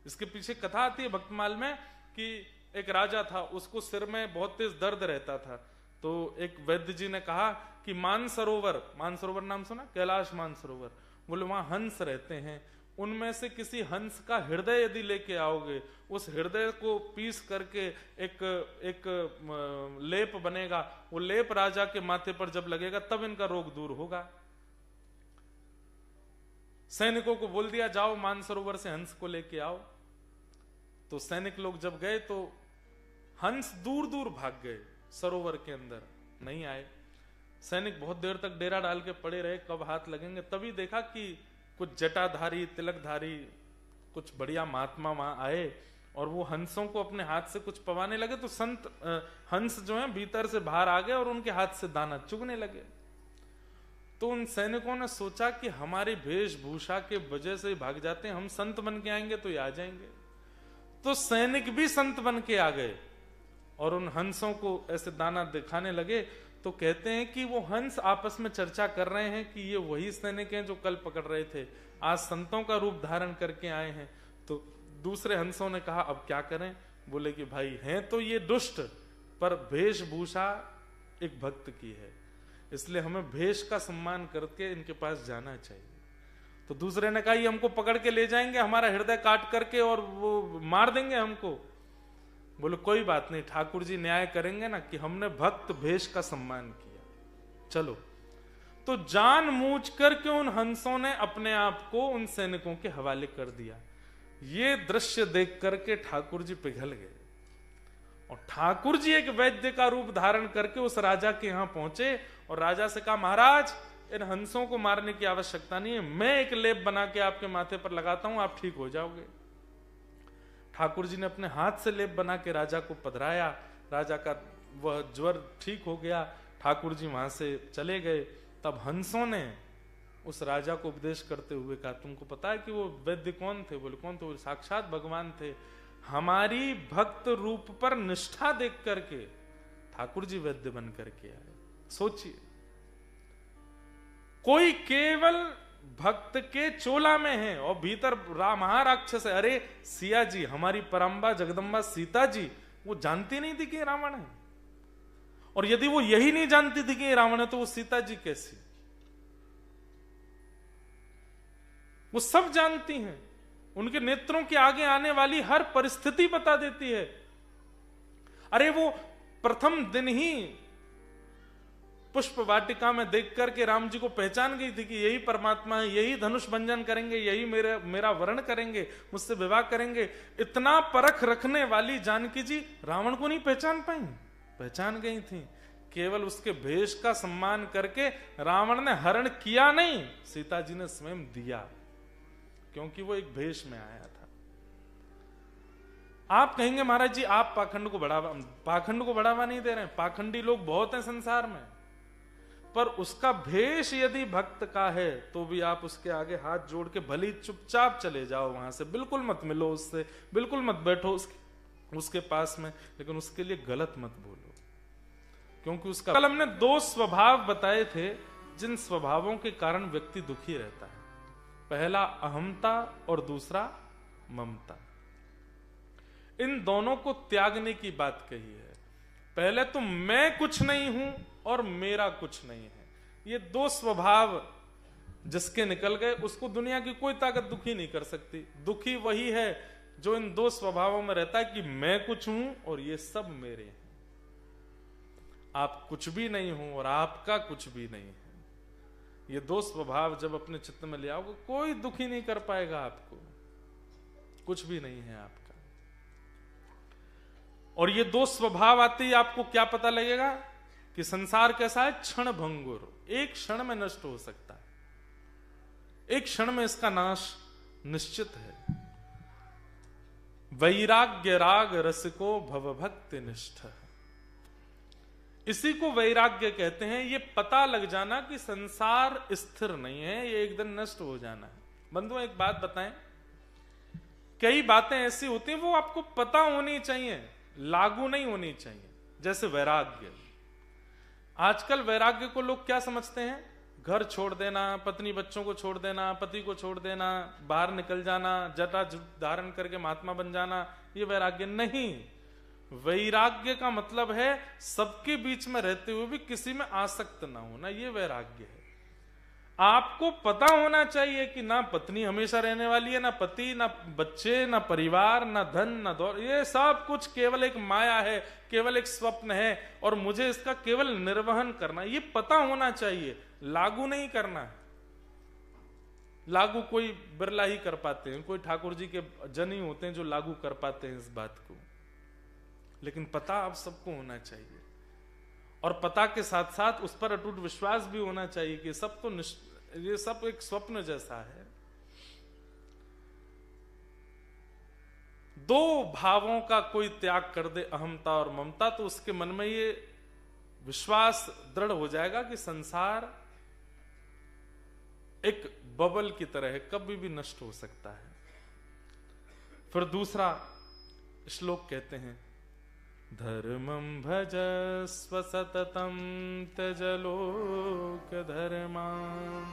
इसके पीछे कथा आती है भक्तमाल में कि एक राजा था, उसको सिर में बहुत तेज दर्द रहता था। तो एक वैद्य जी ने कहा कि मानसरोवर नाम सुना, कैलाश मानसरोवर, बोले वहां हंस रहते हैं, उनमें से किसी हंस का हृदय यदि लेके आओगे, उस हृदय को पीस करके एक लेप बनेगा, वो लेप राजा के माथे पर जब लगेगा तब इनका रोग दूर होगा। सैनिकों को बोल दिया जाओ मानसरोवर से हंस को लेके आओ। तो सैनिक लोग जब गए तो हंस दूर दूर भाग गए, सरोवर के अंदर नहीं आए। सैनिक बहुत देर तक डेरा डाल के पड़े रहे, कब हाथ लगेंगे, तभी देखा कि कुछ जटाधारी तिलकधारी कुछ बढ़िया महात्मा वहां आए और वो हंसों को अपने हाथ से कुछ पवाने लगे। तो संत हंस जो है भीतर से बाहर आ गए और उनके हाथ से दाना चुगने लगे। तो उन सैनिकों ने सोचा कि हमारी वेशभूषा के वजह से भाग जाते हैं, हम संत बन के आएंगे तो ये आ जाएंगे। तो सैनिक भी संत बन के आ गए और उन हंसों को ऐसे दाना दिखाने लगे। तो कहते हैं कि वो हंस आपस में चर्चा कर रहे हैं कि ये वही सैनिक हैं जो कल पकड़ रहे थे, आज संतों का रूप धारण करके आए हैं। तो दूसरे हंसों ने कहा अब क्या करें, बोले कि भाई हैं तो ये दुष्ट, पर वेशभूषा एक भक्त की है, इसलिए हमें भेष का सम्मान करके इनके पास जाना चाहिए। तो दूसरे ने कहा ये हमको पकड़ के ले जाएंगे, हमारा हृदय काट करके और वो मार देंगे हमको। बोले कोई बात नहीं, ठाकुर जी न्याय करेंगे ना कि हमने भक्त भेष का सम्मान किया, चलो। तो जानबूझ करके उन हंसों ने अपने आप को उन सैनिकों के हवाले कर दिया। ये दृश्य देख करके ठाकुर जी पिघल गए और ठाकुर जी एक वैद्य का रूप धारण करके उस राजा के यहां पहुंचे और राजा से कहा महाराज इन हंसों को मारने की आवश्यकता नहीं है, मैं एक लेप बना के आपके माथे पर लगाता हूं, आप ठीक हो जाओगे। ठाकुर जी ने अपने हाथ से लेप बना के राजा को पधराया, राजा का वह ज्वर ठीक हो गया, ठाकुर जी वहां से चले गए। तब हंसों ने उस राजा को उपदेश करते हुए कहा तुमको पता है कि वो वैद्य कौन थे? बोले कौन थे? बोले साक्षात भगवान थे। हमारी भक्त रूप पर निष्ठा देख करके ठाकुर जी वैद्य बन करके आए। सोचिए, कोई केवल भक्त के चोला में है और भीतर महाराक्षस है। अरे सिया जी, हमारी परम्बा जगदम्बा सीता जी, वो जानती नहीं थी कि ये रावण है, और यदि वो यही नहीं जानती थी कि ये रावण है तो वो सीता जी कैसी? वो सब जानती हैं, उनके नेत्रों के आगे आने वाली हर परिस्थिति बता देती है। अरे वो प्रथम दिन ही पुष्प वाटिका में देख करके राम जी को पहचान गई थी कि यही परमात्मा है, यही धनुष भंजन करेंगे, यही मेरा वर्ण करेंगे, मुझसे विवाह करेंगे। इतना परख रखने वाली जानकी जी रावण को नहीं पहचान पाई? पहचान गई थी। केवल उसके भेष का सम्मान करके रावण ने हरण किया नहीं, सीता जी ने स्वयं दिया, क्योंकि वो एक भेष में आया था। आप कहेंगे महाराज जी आप पाखंड को बढ़ावा नहीं दे रहे हैं। पाखंडी लोग बहुत हैं संसार में, पर उसका भेष यदि भक्त का है तो भी आप उसके आगे हाथ जोड़ के भली चुपचाप चले जाओ, वहां से बिल्कुल मत मिलो उससे, बिल्कुल मत बैठो उसके पास में, लेकिन उसके लिए गलत मत बोलो, क्योंकि उसका कल हमने दो स्वभाव बताए थे जिन स्वभावों के कारण व्यक्ति दुखी रहता है। पहला अहमता और दूसरा ममता। इन दोनों को त्यागने की बात कही है। पहले तो मैं कुछ नहीं हूं और मेरा कुछ नहीं है, ये दो स्वभाव जिसके निकल गए उसको दुनिया की कोई ताकत दुखी नहीं कर सकती। दुखी वही है जो इन दो स्वभावों में रहता है कि मैं कुछ हूं और ये सब मेरे हैं। आप कुछ भी नहीं हो और आपका कुछ भी नहीं है। ये दो स्वभाव जब अपने चित्त में ले आओगे, कोई दुखी नहीं कर पाएगा आपको, कुछ भी नहीं है आपका। और ये दो स्वभाव आते ही आपको क्या पता लगेगा कि संसार कैसा है? क्षण भंगुर, एक क्षण में नष्ट हो सकता है, एक क्षण में इसका नाश निश्चित है। वैराग्य राग रसिको भवभक्ति निष्ठ, इसी को वैराग्य कहते हैं। ये पता लग जाना कि संसार स्थिर नहीं है, ये एक दिन नष्ट हो जाना है। बंधुओं एक बात बताएं, कई बातें ऐसी होती हैं वो आपको पता होनी चाहिए, लागू नहीं होनी चाहिए। जैसे वैराग्य, आजकल वैराग्य को लोग क्या समझते हैं? घर छोड़ देना, पत्नी बच्चों को छोड़ देना, पति को छोड़ देना, बाहर निकल जाना, जटा धारण करके महात्मा बन जाना, ये वैराग्य नहीं। वैराग्य का मतलब है सबके बीच में रहते हुए भी किसी में आसक्त ना होना, ये वैराग्य है। आपको पता होना चाहिए कि ना पत्नी हमेशा रहने वाली है, ना पति, ना बच्चे, ना परिवार, ना धन, ना दौलत, ये सब कुछ केवल एक माया है, केवल एक स्वप्न है, और मुझे इसका केवल निर्वहन करना, ये पता होना चाहिए, लागू नहीं करना है। लागू कोई बिरला ही कर पाते हैं, कोई ठाकुर जी के जन ही होते हैं जो लागू कर पाते हैं इस बात को, लेकिन पता आप सबको होना चाहिए, और पता के साथ साथ उस पर अटूट विश्वास भी होना चाहिए कि सब तो ये सब एक स्वप्न जैसा है। दो भावों का कोई त्याग कर दे, अहमता और ममता, तो उसके मन में ये विश्वास दृढ़ हो जाएगा कि संसार एक बबल की तरह है, कभी भी नष्ट हो सकता है। फिर दूसरा श्लोक कहते हैं, धर्मं भजस्व सततं त्यज लोक धर्मान्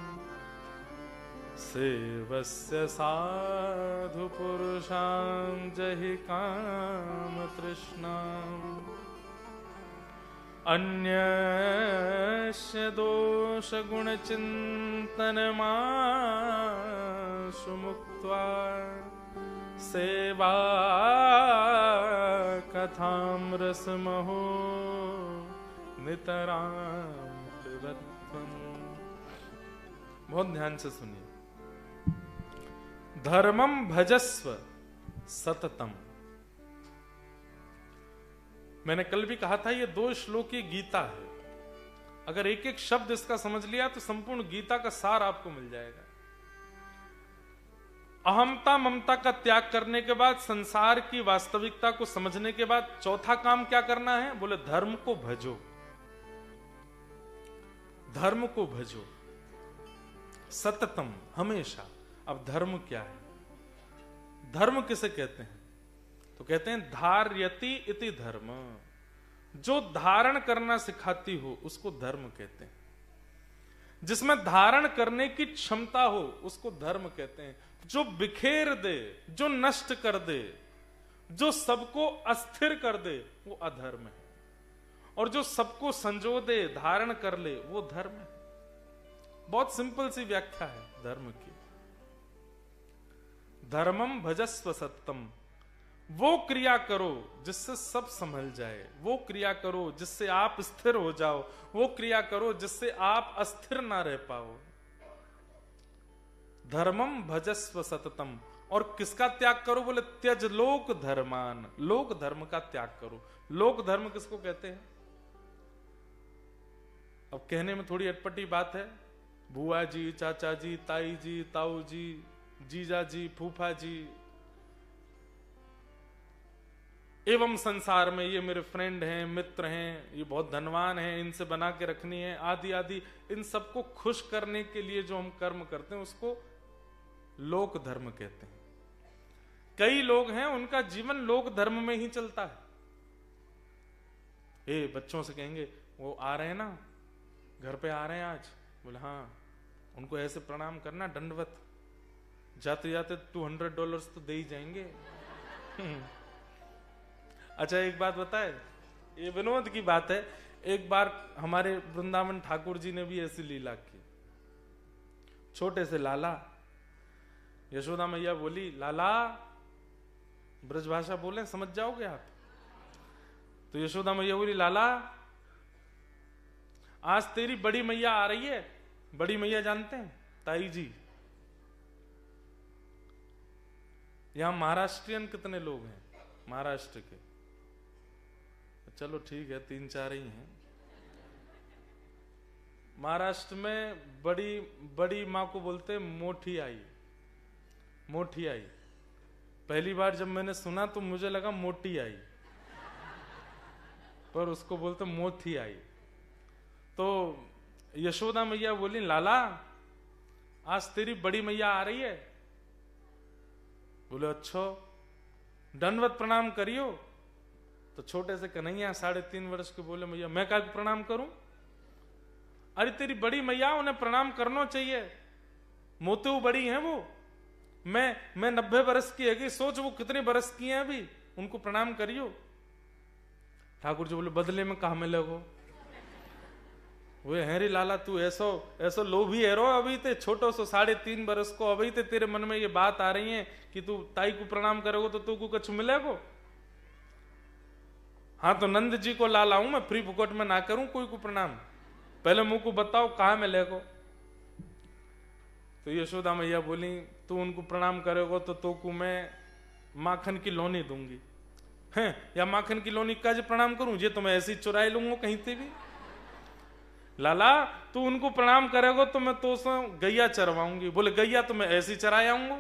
सेवस्य साधु पुरुषां जहि काम तृष्णाम् अन्यस्य दोष गुण चिंतनमाशु मुक्त्वा सेवा कथामृतमहो नितरां पिबध्वम्। बहुत ध्यान से सुनिए, धर्मं भजस्व सततम। मैंने कल भी कहा था ये 2 श्लोक की गीता है, अगर एक एक शब्द इसका समझ लिया तो संपूर्ण गीता का सार आपको मिल जाएगा। अहमता ममता का त्याग करने के बाद, संसार की वास्तविकता को समझने के बाद चौथा काम क्या करना है? बोले धर्म को भजो, धर्म को भजो सततम, हमेशा। अब धर्म क्या है? धर्म किसे कहते हैं? तो कहते हैं धार्यति इति धर्म, जो धारण करना सिखाती हो उसको धर्म कहते हैं, जिसमें धारण करने की क्षमता हो उसको धर्म कहते हैं, जो बिखेर दे, जो नष्ट कर दे, जो सबको अस्थिर कर दे वो अधर्म है, और जो सबको संजो दे, धारण कर ले, वो धर्म है। बहुत सिंपल सी व्याख्या है धर्म की। धर्मम भजस्व सत्यम, वो क्रिया करो जिससे सब संभल जाए, वो क्रिया करो जिससे आप स्थिर हो जाओ, वो क्रिया करो जिससे आप अस्थिर ना रह पाओ। धर्मम भजस्व सततम। और किसका त्याग करो? बोले त्यज लोक धर्मान, लोक धर्म का त्याग करो। लोक धर्म किसको कहते हैं? अब कहने में थोड़ी अटपटी बात है, बुआ जी, चाचा जी, ताई जी, ताऊ जी, जीजा जी, फूफा जी, एवं संसार में ये मेरे फ्रेंड हैं, मित्र हैं, ये बहुत धनवान हैं, इनसे बना के रखनी है, आदि आदि, इन सबको खुश करने के लिए जो हम कर्म करते हैं उसको लोक धर्म कहते हैं। कई लोग हैं उनका जीवन लोक धर्म में ही चलता है। बच्चों से कहेंगे वो आ रहे हैं ना, घर पे आ रहे हैं आज, बोले हाँ, उनको ऐसे प्रणाम करना, दंडवत, जाते जाते $200 तो दे ही जाएंगे। अच्छा एक बात बताए, ये विनोद की बात है, एक बार हमारे वृंदावन ठाकुर जी ने भी ऐसी लीला की। छोटे से लाला, यशोदा मैया बोली लाला, ब्रजभाषा बोले समझ जाओगे आप, तो यशोदा मैया बोली लाला आज तेरी बड़ी मैया आ रही है। बड़ी मैया जानते हैं? ताई जी। यहां महाराष्ट्रियन कितने लोग हैं महाराष्ट्र के? चलो ठीक है, 3-4 ही हैं। महाराष्ट्र में बड़ी माँ को बोलते मोठी आई, मोठी आई। पहली बार जब मैंने सुना तो मुझे लगा मोटी आई, पर उसको बोलते मोथी आई। तो यशोदा मैया बोली लाला आज तेरी बड़ी मैया आ रही है। बोले अच्छा, दंडवत प्रणाम करियो। तो छोटे से कन्हैया 3.5 वर्ष के बोले मैया मैं क्या प्रणाम करूं? अरे तेरी बड़ी मैया, उन्हें प्रणाम करना चाहिए, मोतू बड़ी हैं वो। मैं 90 बरस की है, सोच वो कितने बरस की हैं अभी, उनको प्रणाम करियो। ठाकुर जी बोले बदले में कहा मिलेगो? वो है रे लाला, तू ऐसो ऐसो लोभी है रो, अभी ते छोटो सो 3.5 बरस को, अभी ते तेरे मन में ये बात आ रही है कि तू ताई को प्रणाम करोगे तो तू को कुछ मिलेगो? हाँ तो नंद जी को ला लाऊं मैं, फ्री फुकट में ना करूं कोई को प्रणाम, पहले मुंह को बताओ कहां मिलेगो? तो यशोदा मैया बोली तू उनको प्रणाम करेगो तो तो को मैं माखन की लोनी दूंगी। हैं या माखन की लोनी का जो प्रणाम करूं, ये तो मैं ऐसी चुराई लूंगा कहीं से भी। लाला तू उनको प्रणाम करेगो तो मैं तो गैया चरवाऊंगी। बोले गैया तो मैं ऐसी चराए आऊंगा।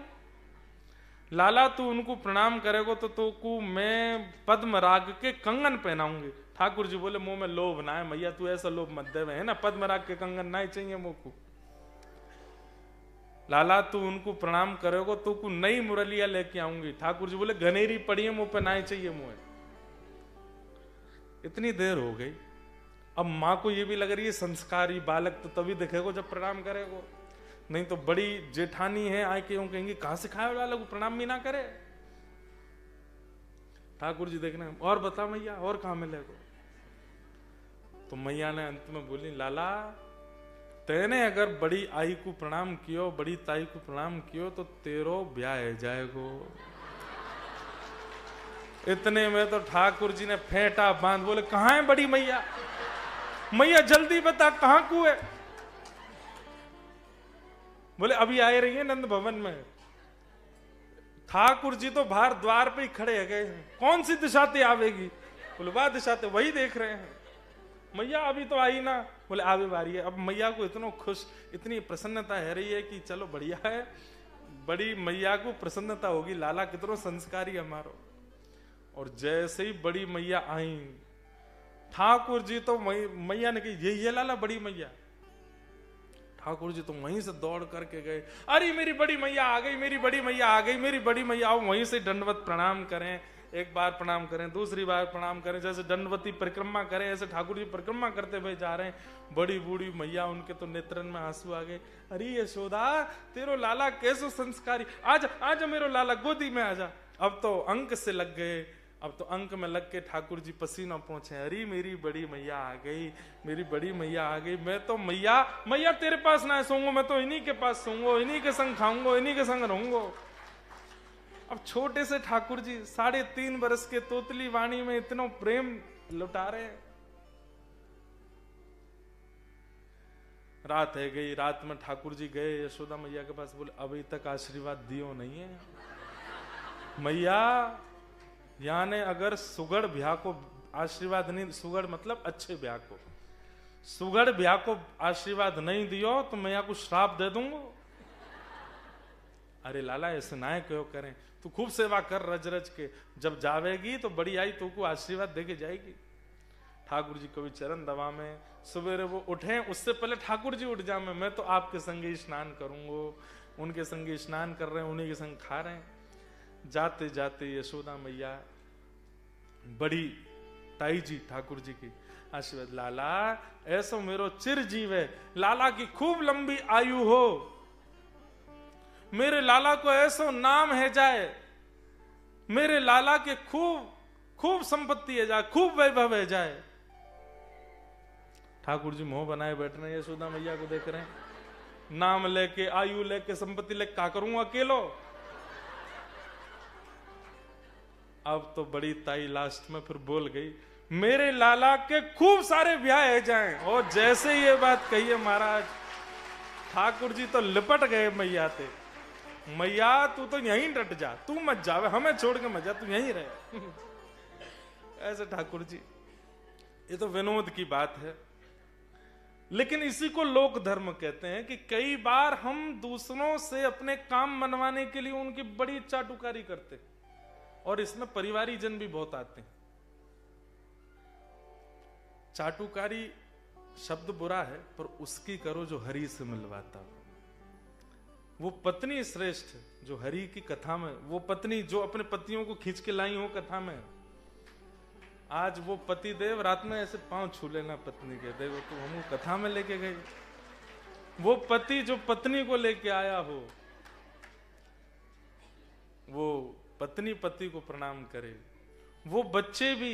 लाला तू उनको प्रणाम करेगो तो को मैं पद्म राग के कंगन पहनाऊंगी। ठाकुर जी बोले मुंह में लोभ ना है मैया, तू ऐसा लोभ मत देवे, है ना, पद्म राग के कंगन ना ही चाहिए मुंह को। लाला तू उनको प्रणाम करेगो तो को नई मुरलिया लेके आऊंगी। ठाकुर जी बोले घनेरी पड़ी है मुंह पे, ना ही चाहिए मुंह। इतनी देर हो गई, अब माँ को ये भी लग रही है संस्कारी बालक तो तभी दिखेगो जब प्रणाम करेगो, नहीं तो बड़ी जेठानी है आए के कहेंगी कहां सिखाया लाला को प्रणाम भी ना करे। ठाकुर जी देखना और बता मैया और कहां मिलेगो? तो मैया ने अंत में बोली लाला तेने अगर बड़ी आई को प्रणाम कियो, बड़ी ताई को प्रणाम कियो तो तेरो ब्याह जाएगो। इतने में तो ठाकुर जी ने फेंटा बांध, बोले कहां है बड़ी मैया? मैया जल्दी बता कहां को है? बोले अभी आए रही है नंद भवन में। ठाकुर जी तो बाहर द्वार पे ही खड़े है गए हैं, कौन सी दिशा से आवेगी? बोले वाह दिशा से, वही देख रहे हैं। मैया अभी तो आई ना? बोले आवे बारी है। अब मैया को इतना खुश, इतनी प्रसन्नता है रही है कि चलो बढ़िया है, बड़ी मैया को प्रसन्नता होगी, लाला कितना संस्कारी हमारो। और जैसे ही बड़ी मैया आई, ठाकुर जी तो मैया ने कही ये लाला बड़ी मैया। ठाकुर जी तो वहीं से दौड़ करके गए, अरे मेरी बड़ी मैया आ गई, मेरी बड़ी मैया आ गई, मेरी बड़ी मैया आओ। वहीं से दंडवत प्रणाम करें, एक बार प्रणाम करें, दूसरी बार प्रणाम करें, जैसे दंडवती परिक्रमा करें ऐसे ठाकुर जी परिक्रमा करते हुए जा रहे हैं। बड़ी बूढ़ी मैया, उनके तो नेत्रन में आंसू आ गए। अरे यशोदा तेरो लाला कैसो संस्कारी, आजा आजा मेरो लाला गोदी में आजा। अब तो अंक से लग गए, अब तो अंक में लग के ठाकुर जी पसीना पहुंचे। अरे मेरी बड़ी मैया आ गई, मेरी बड़ी मैया आ गई। मैं तो मैया तेरे पास ना सोऊंगा, मैं तो इन्हीं के पास सोऊंगा, इन्हीं के संग खाऊंगा, इन्हीं के संग रहूंगा। अब छोटे से ठाकुर जी 3.5 बरस के तोतली वाणी में इतना प्रेम लुटा रहे हैं। रात है गई, रात में ठाकुर जी गए यशोदा मैया के पास, बोले अभी तक आशीर्वाद दियो नहीं है मैया। यानी अगर सुगढ़ ब्याह को आशीर्वाद नहीं, सुगढ़ मतलब अच्छे ब्याह को, सुगढ़ ब्याह को आशीर्वाद नहीं दियो तो मैं को श्राप दे दूंगा। अरे लाला ऐसे ना क्यों करें, तू खूब सेवा कर रज रज के, जब जावेगी तो बड़ी आई तो को आशीर्वाद देके जाएगी। ठाकुर जी कभी चरण दबा में, सवेरे वो उठे उससे पहले ठाकुर जी उठ जाए, मैं तो आपके संगे स्नान करूंगा, उनके संगे स्नान कर रहे हैं, उन्हीं के संग खा रहे हैं। जाते जाते यशोदा मैया बड़ी ताई जी ठाकुर जी की आशीर्वाद, लाला ऐसो मेरो चिर जीवे, लाला की खूब लंबी आयु हो, मेरे लाला को ऐसो नाम है जाए, मेरे लाला के खूब खूब संपत्ति है जाए, खूब वैभव है जाए। ठाकुर जी मुंह बनाए बैठ रहे हैं, यशोदा मैया को देख रहे हैं, नाम लेके आयु लेके संपत्ति लेके क्या करूंगा अकेलो। अब तो बड़ी ताई लास्ट में फिर बोल गई, मेरे लाला के खूब सारे ब्याह है जाएं। और जैसे ये बात कही है महाराज, ठाकुर जी तो लिपट गए मैया से, मैया तू तो यहीं डट जा, तू मत जावे, हमें छोड़ के मत जा, तू यहीं रहे। ऐसे ठाकुर जी, ये तो विनोद की बात है, लेकिन इसी को लोक धर्म कहते हैं कि कई बार हम दूसरों से अपने काम मनवाने के लिए उनकी बड़ी चाटुकारी करते हैं, और इसमें परिवारी जन भी बहुत आते हैं। चाटुकारी शब्द बुरा है, पर उसकी करो जो हरि से मिलवाता हो। वो पत्नी श्रेष्ठ जो हरि की कथा में, वो पत्नी जो अपने पतियों को खींच के लाई हो कथा में। आज वो पति देव रात में ऐसे पांव छू लेना पत्नी के, देखो तो हम कथा में लेके गए। वो पति जो पत्नी को लेके आया हो, वो पत्नी पति को प्रणाम करे। वो बच्चे भी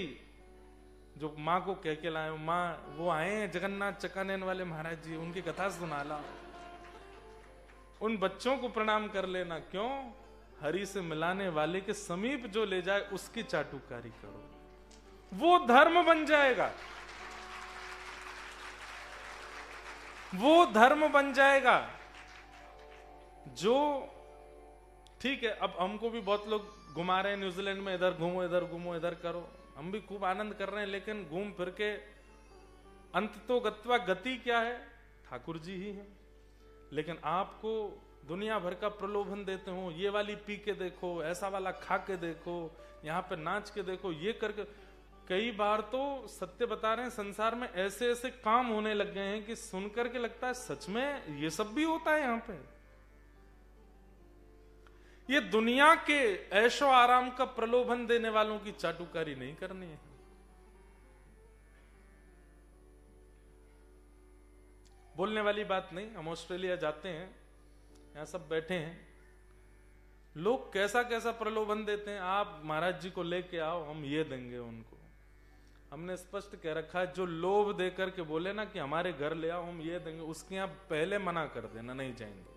जो माँ को कह के लाए, माँ वो आए हैं जगन्नाथ चकानैन वाले महाराज जी, उनकी कथा सुना ला। उन बच्चों को प्रणाम कर लेना। क्यों? हरि से मिलाने वाले के समीप जो ले जाए उसकी चाटुकारी करो, वो धर्म बन जाएगा, वो धर्म बन जाएगा। जो ठीक है, अब हमको भी बहुत लोग घुमा रहे हैं न्यूजीलैंड में, इधर घूमो इधर घूमो इधर करो, हम भी खूब आनंद कर रहे हैं, लेकिन घूम फिर के अंत तो गत्वा गति क्या है? ठाकुर जी ही हैं। लेकिन आपको दुनिया भर का प्रलोभन देते हो, ये वाली पी के देखो, ऐसा वाला खा के देखो, यहाँ पे नाच के देखो, ये करके। कई बार तो सत्य बता रहे हैं, संसार में ऐसे ऐसे काम होने लग गए हैं कि सुनकर के लगता है सच में ये सब भी होता है यहाँ पे। ये दुनिया के ऐशो आराम का प्रलोभन देने वालों की चाटुकारी नहीं करनी है। बोलने वाली बात नहीं। हम ऑस्ट्रेलिया जाते हैं, यहां सब बैठे हैं, लोग कैसा कैसा प्रलोभन देते हैं। आप महाराज जी को लेके आओ, हम ये देंगे उनको। हमने स्पष्ट कह रखा है, जो लोभ दे करके बोले ना कि हमारे घर ले आओ हम ये देंगे, उसके यहां पहले मना कर देना, नहीं जाएंगे।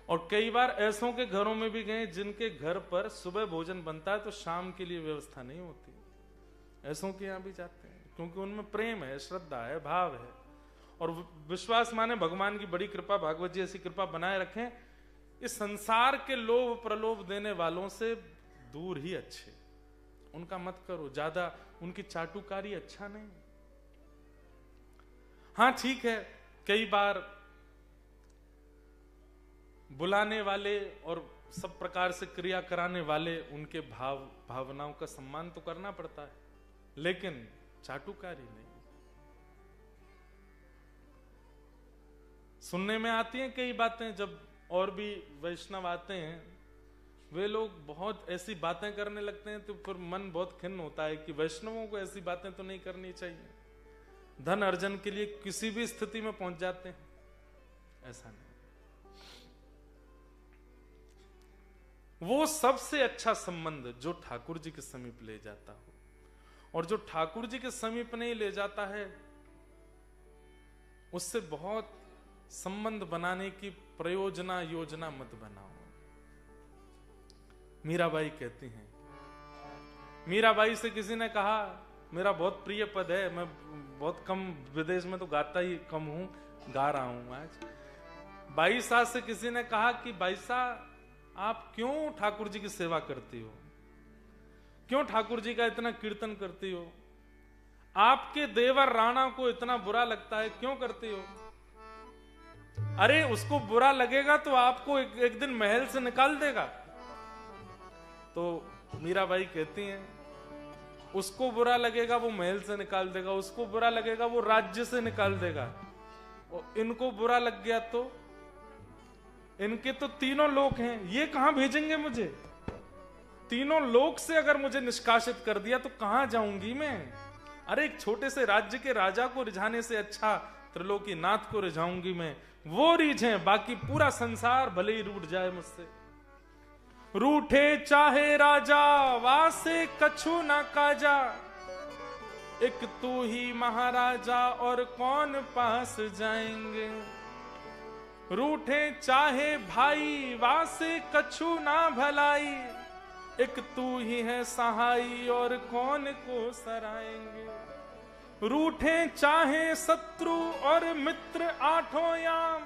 और कई बार ऐसों के घरों में भी गए जिनके घर पर सुबह भोजन बनता है तो शाम के लिए व्यवस्था नहीं होती, ऐसों के यहां भी जाते हैं, क्योंकि उनमें प्रेम है, श्रद्धा है, भाव है और विश्वास माने भगवान की बड़ी कृपा, भागवत जी ऐसी कृपा बनाए रखें। इस संसार के लोभ प्रलोभ देने वालों से दूर ही अच्छे, उनका मत करो, ज्यादा उनकी चाटुकारी अच्छा नहीं। हां ठीक है, कई बार बुलाने वाले और सब प्रकार से क्रिया कराने वाले, उनके भावनाओं का सम्मान तो करना पड़ता है, लेकिन चाटुकारी नहीं। सुनने में आती हैं कई बातें, जब और भी वैष्णव आते हैं, वे लोग बहुत ऐसी बातें करने लगते हैं तो फिर मन बहुत खिन्न होता है कि वैष्णवों को ऐसी बातें तो नहीं करनी चाहिए। धन अर्जन के लिए किसी भी स्थिति में पहुंच जाते हैं, ऐसा नहीं। वो सबसे अच्छा संबंध जो ठाकुर जी के समीप ले जाता हो, और जो ठाकुर जी के समीप नहीं ले जाता है उससे बहुत संबंध बनाने की प्रयोजना योजना मत बनाओ। मीराबाई कहती हैं, मीराबाई से किसी ने कहा, मेरा बहुत प्रिय पद है, मैं बहुत कम विदेश में तो गाता ही कम हूं, गा रहा हूं आज। बाई साहब से किसी ने कहा कि बाई साहब आप क्यों ठाकुर जी की सेवा करती हो, क्यों ठाकुर जी का इतना कीर्तन करती हो, आपके देवर राणा को इतना बुरा लगता है, क्यों करती हो? अरे उसको बुरा लगेगा तो आपको एक दिन महल से निकाल देगा। तो मीराबाई कहती हैं, उसको बुरा लगेगा वो महल से निकाल देगा, उसको बुरा लगेगा वो राज्य से निकाल देगा, और इनको बुरा लग गया तो इनके तो तीनों लोक हैं, ये कहां भेजेंगे मुझे? तीनों लोक से अगर मुझे निष्कासित कर दिया तो कहां जाऊंगी मैं? अरे एक छोटे से राज्य के राजा को रिझाने से अच्छा त्रिलोकी नाथ को रिझाऊंगी मैं। वो रीझे, बाकी पूरा संसार भले ही रूठ जाए मुझसे। रूठे चाहे राजा वासे कछु ना काजा, एक तू ही महाराजा और कौन पास जाएंगे। रूठे चाहे भाई वासे कछु ना भलाई, एक तू ही है सहाई और कौन को सराएंगे। रूठे चाहे शत्रु और मित्र आठों याम,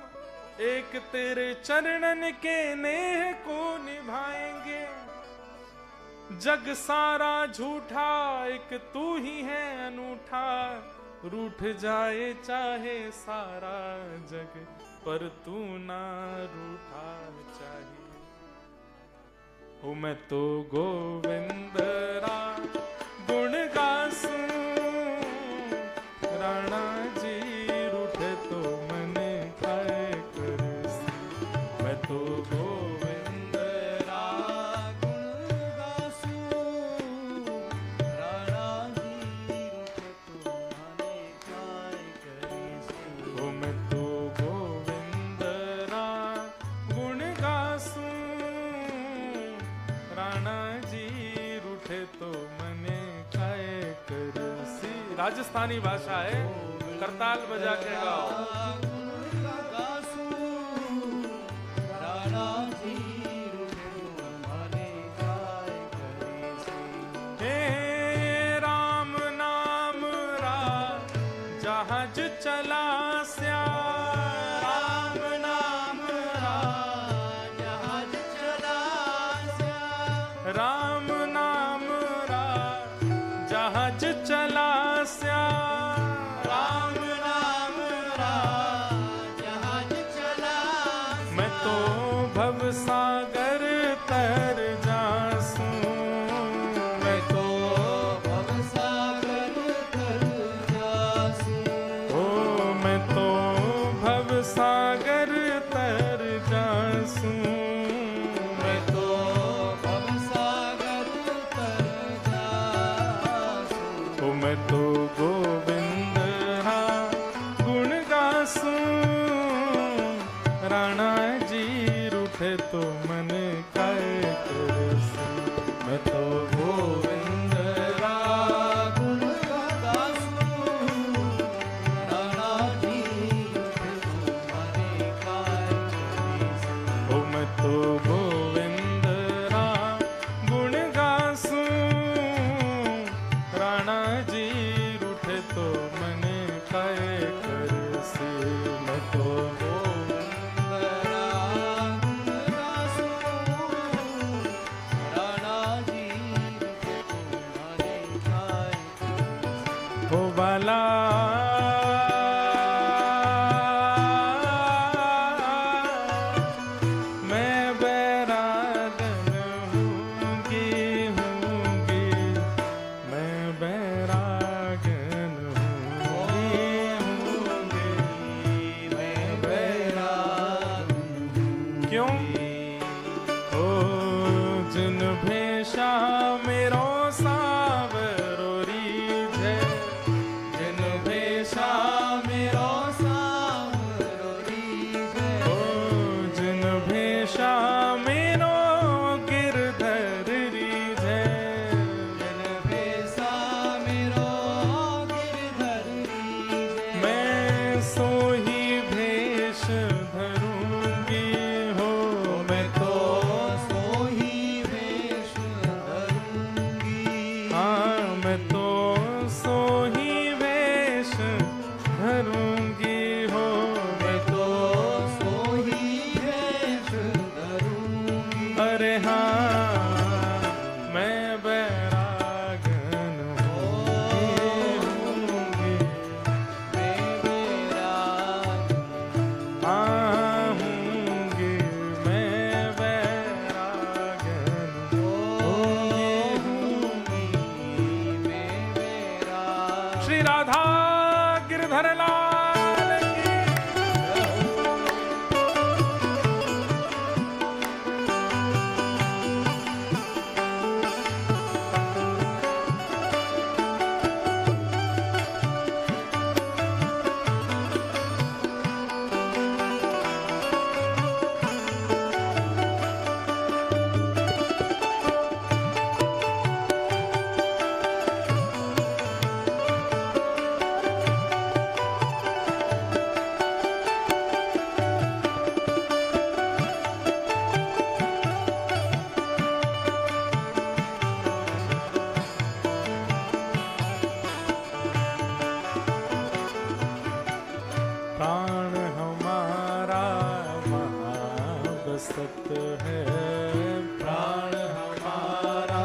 एक तेरे चरणन के नेह को निभाएंगे। जग सारा झूठा एक तू ही है अनूठा, रूठ जाए चाहे सारा जग पर तू ना रूठा चाहिए। हो मैं तो गोविंद रा गुण गासूं, राणा जी रूठे तो मने खाए करसी। मैं तो गोविंद रा गुण गासूं, राणा राजस्थानी भाषा है, करताल बजा के गाओ। जहाज चला श्याम, राम नाम राज जहाज चला श्याम, राम नाम राज जहाज चला श्याम, राम नाम राज जहाज चला श्याम। मैं तो भव सागर तर जासूं, मैं तो भव सागर तर जासूं, मैं तो भव सागर तर जासूं, मैं तो भव सागर तर जासूं। मैं तो गोविंद रा गुण गासूं, राणा जी रूठे तो मन काय करसूं। मैं तो गोविंद रा गुण गासूं, राणा जी तुम्हारे काय करीसूं। मैं तो गोविंद रा गुण गासूं, राणा जी रूठे तो मन काय करसे। मैं तो हो बाला मैं बैरागन हूँगी, मैं बैरागन हूँगी, मैं बैरागन। क्यों? ओ जिन भेषा मेरो सावरो रीझ, जिन भेषा मेरो सावरो रीझ, ओ जिन भेषा मेरो गिरधर रीझ, जिन भेषा मेरो गिरधर रीझ। मैं सोही भेष धरूंगी हो, मैं तो सोही भेष धरूंगी, हाँ मैं तो सोही वेश धरूंगी हो, मैं तो सोही भेष धरूंगी। अरे हाँ मैं बैरागन हूँगी, मैं बैरागन हूँगी, मैं बैरागन होऊंगी, मैं बैरागन। श्री राधा गिरधर लाल की। प्राण हमारा महाबसत है, प्राण हमारा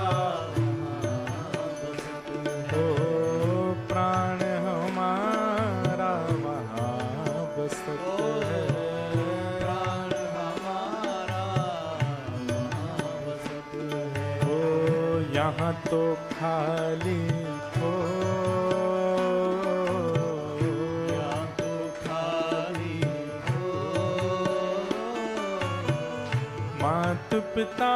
महाबसत है, ओ प्राण हमारा महाबसत है, प्राण हमारा महाबसत है। ओ यहाँ तो खाली हो, यहाँ तो खाली हो, मात पिता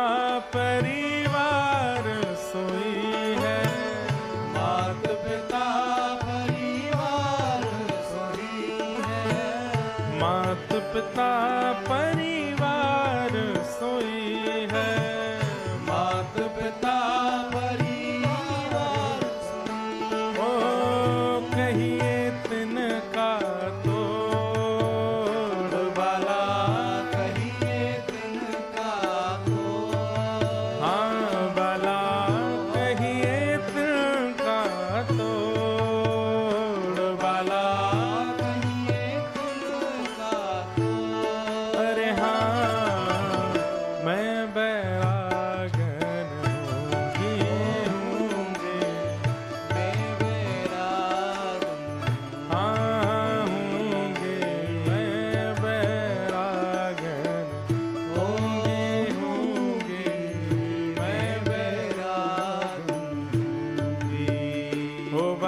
परिवार सोई है, मात पिता परिवार सोई है, मात पिता परिवार सोई है, मात पिता परिवार सोई है। ओ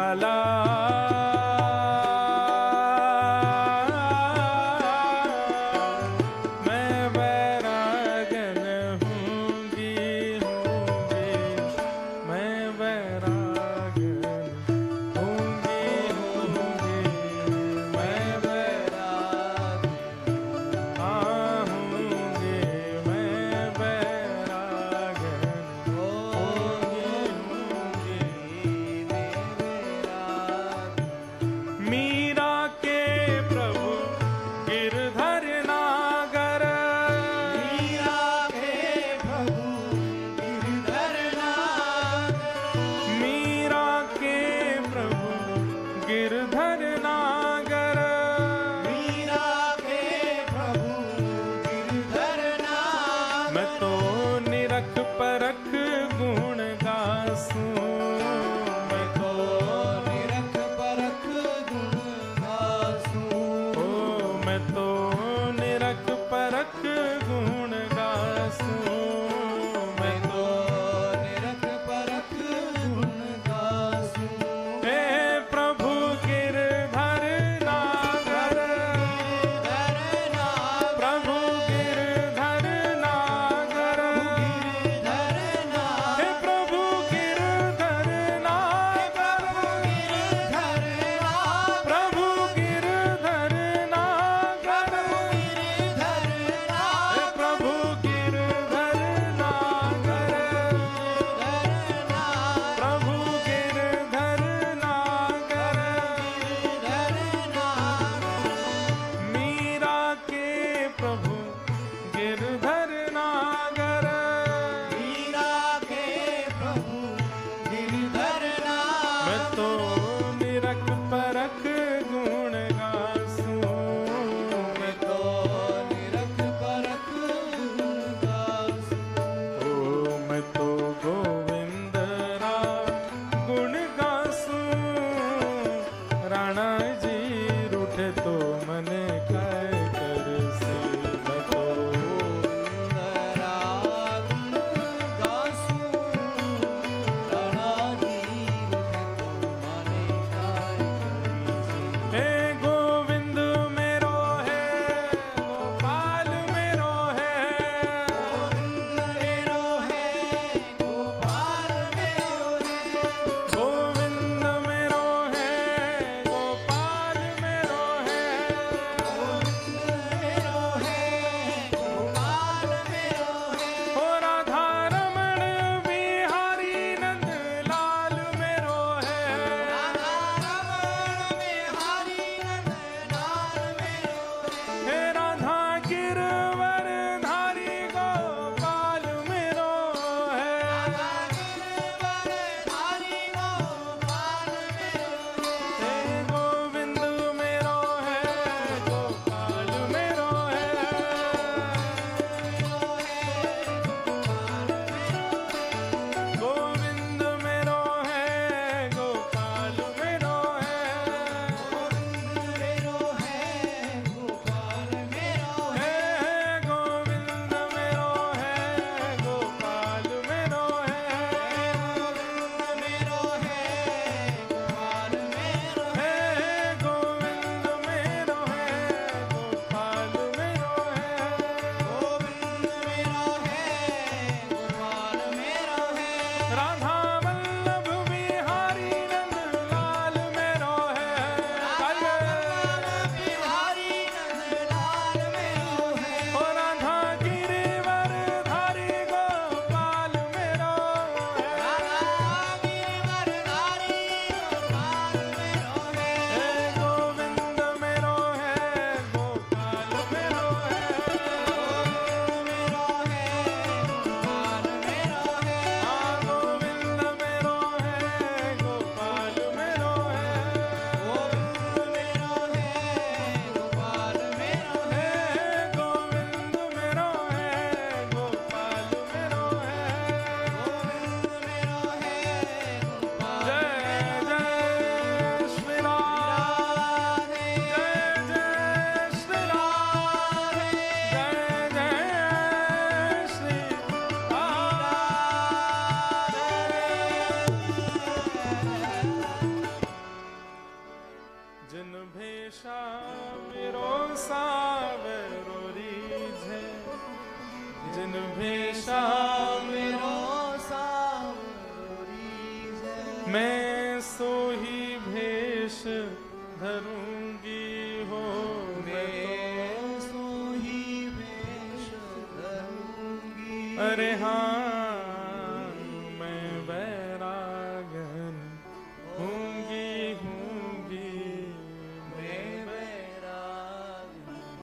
वाला मैं बैरागन हूँगी हूँगी मैं बैरागन हूँगी हूँगी मैं बैरागन हूँगी मैं बैरागन मीरा के प्रभु गिरधर नागर मीरा के प्रभु गिरधर नागर मीरा के प्रभु गिरधर नागर मीरा के प्रभु गिरधर नागर मैं तो निरख परख गुण गासूं मैं तो निरख परख गुण गासूं ओ मैं तो निरख परख गुण गासूं मैं तो निरख परख गुण गासूं हे प्रभु गिरधर नागर गिरधर नागर प्रभु गिरधर नागर गिरधर नागर हे प्रभु गिरधर नागर प्रभु गिरधर नागर हे प्रभु गिरधर नागर प्रभु गिरधर नागर मीरा के प्रभु गिरधर नागर मीरा के प्रभु गिरधर नागर मैं तो निरख परख गुण गासूं मैं तो निरख परख गुण गासूं ओ मैं तो गोविंद रा गुण गासूं राणा जी रूठे तो मन काय करसे मैं तो गासूं राणा जी तो मन सावेरो रीझे जिन भेषा मेरो सावेरो रीझे मैं सो ही भेष धरूंगी हो मैं सो ही भेष धरूंगी अरे हाँ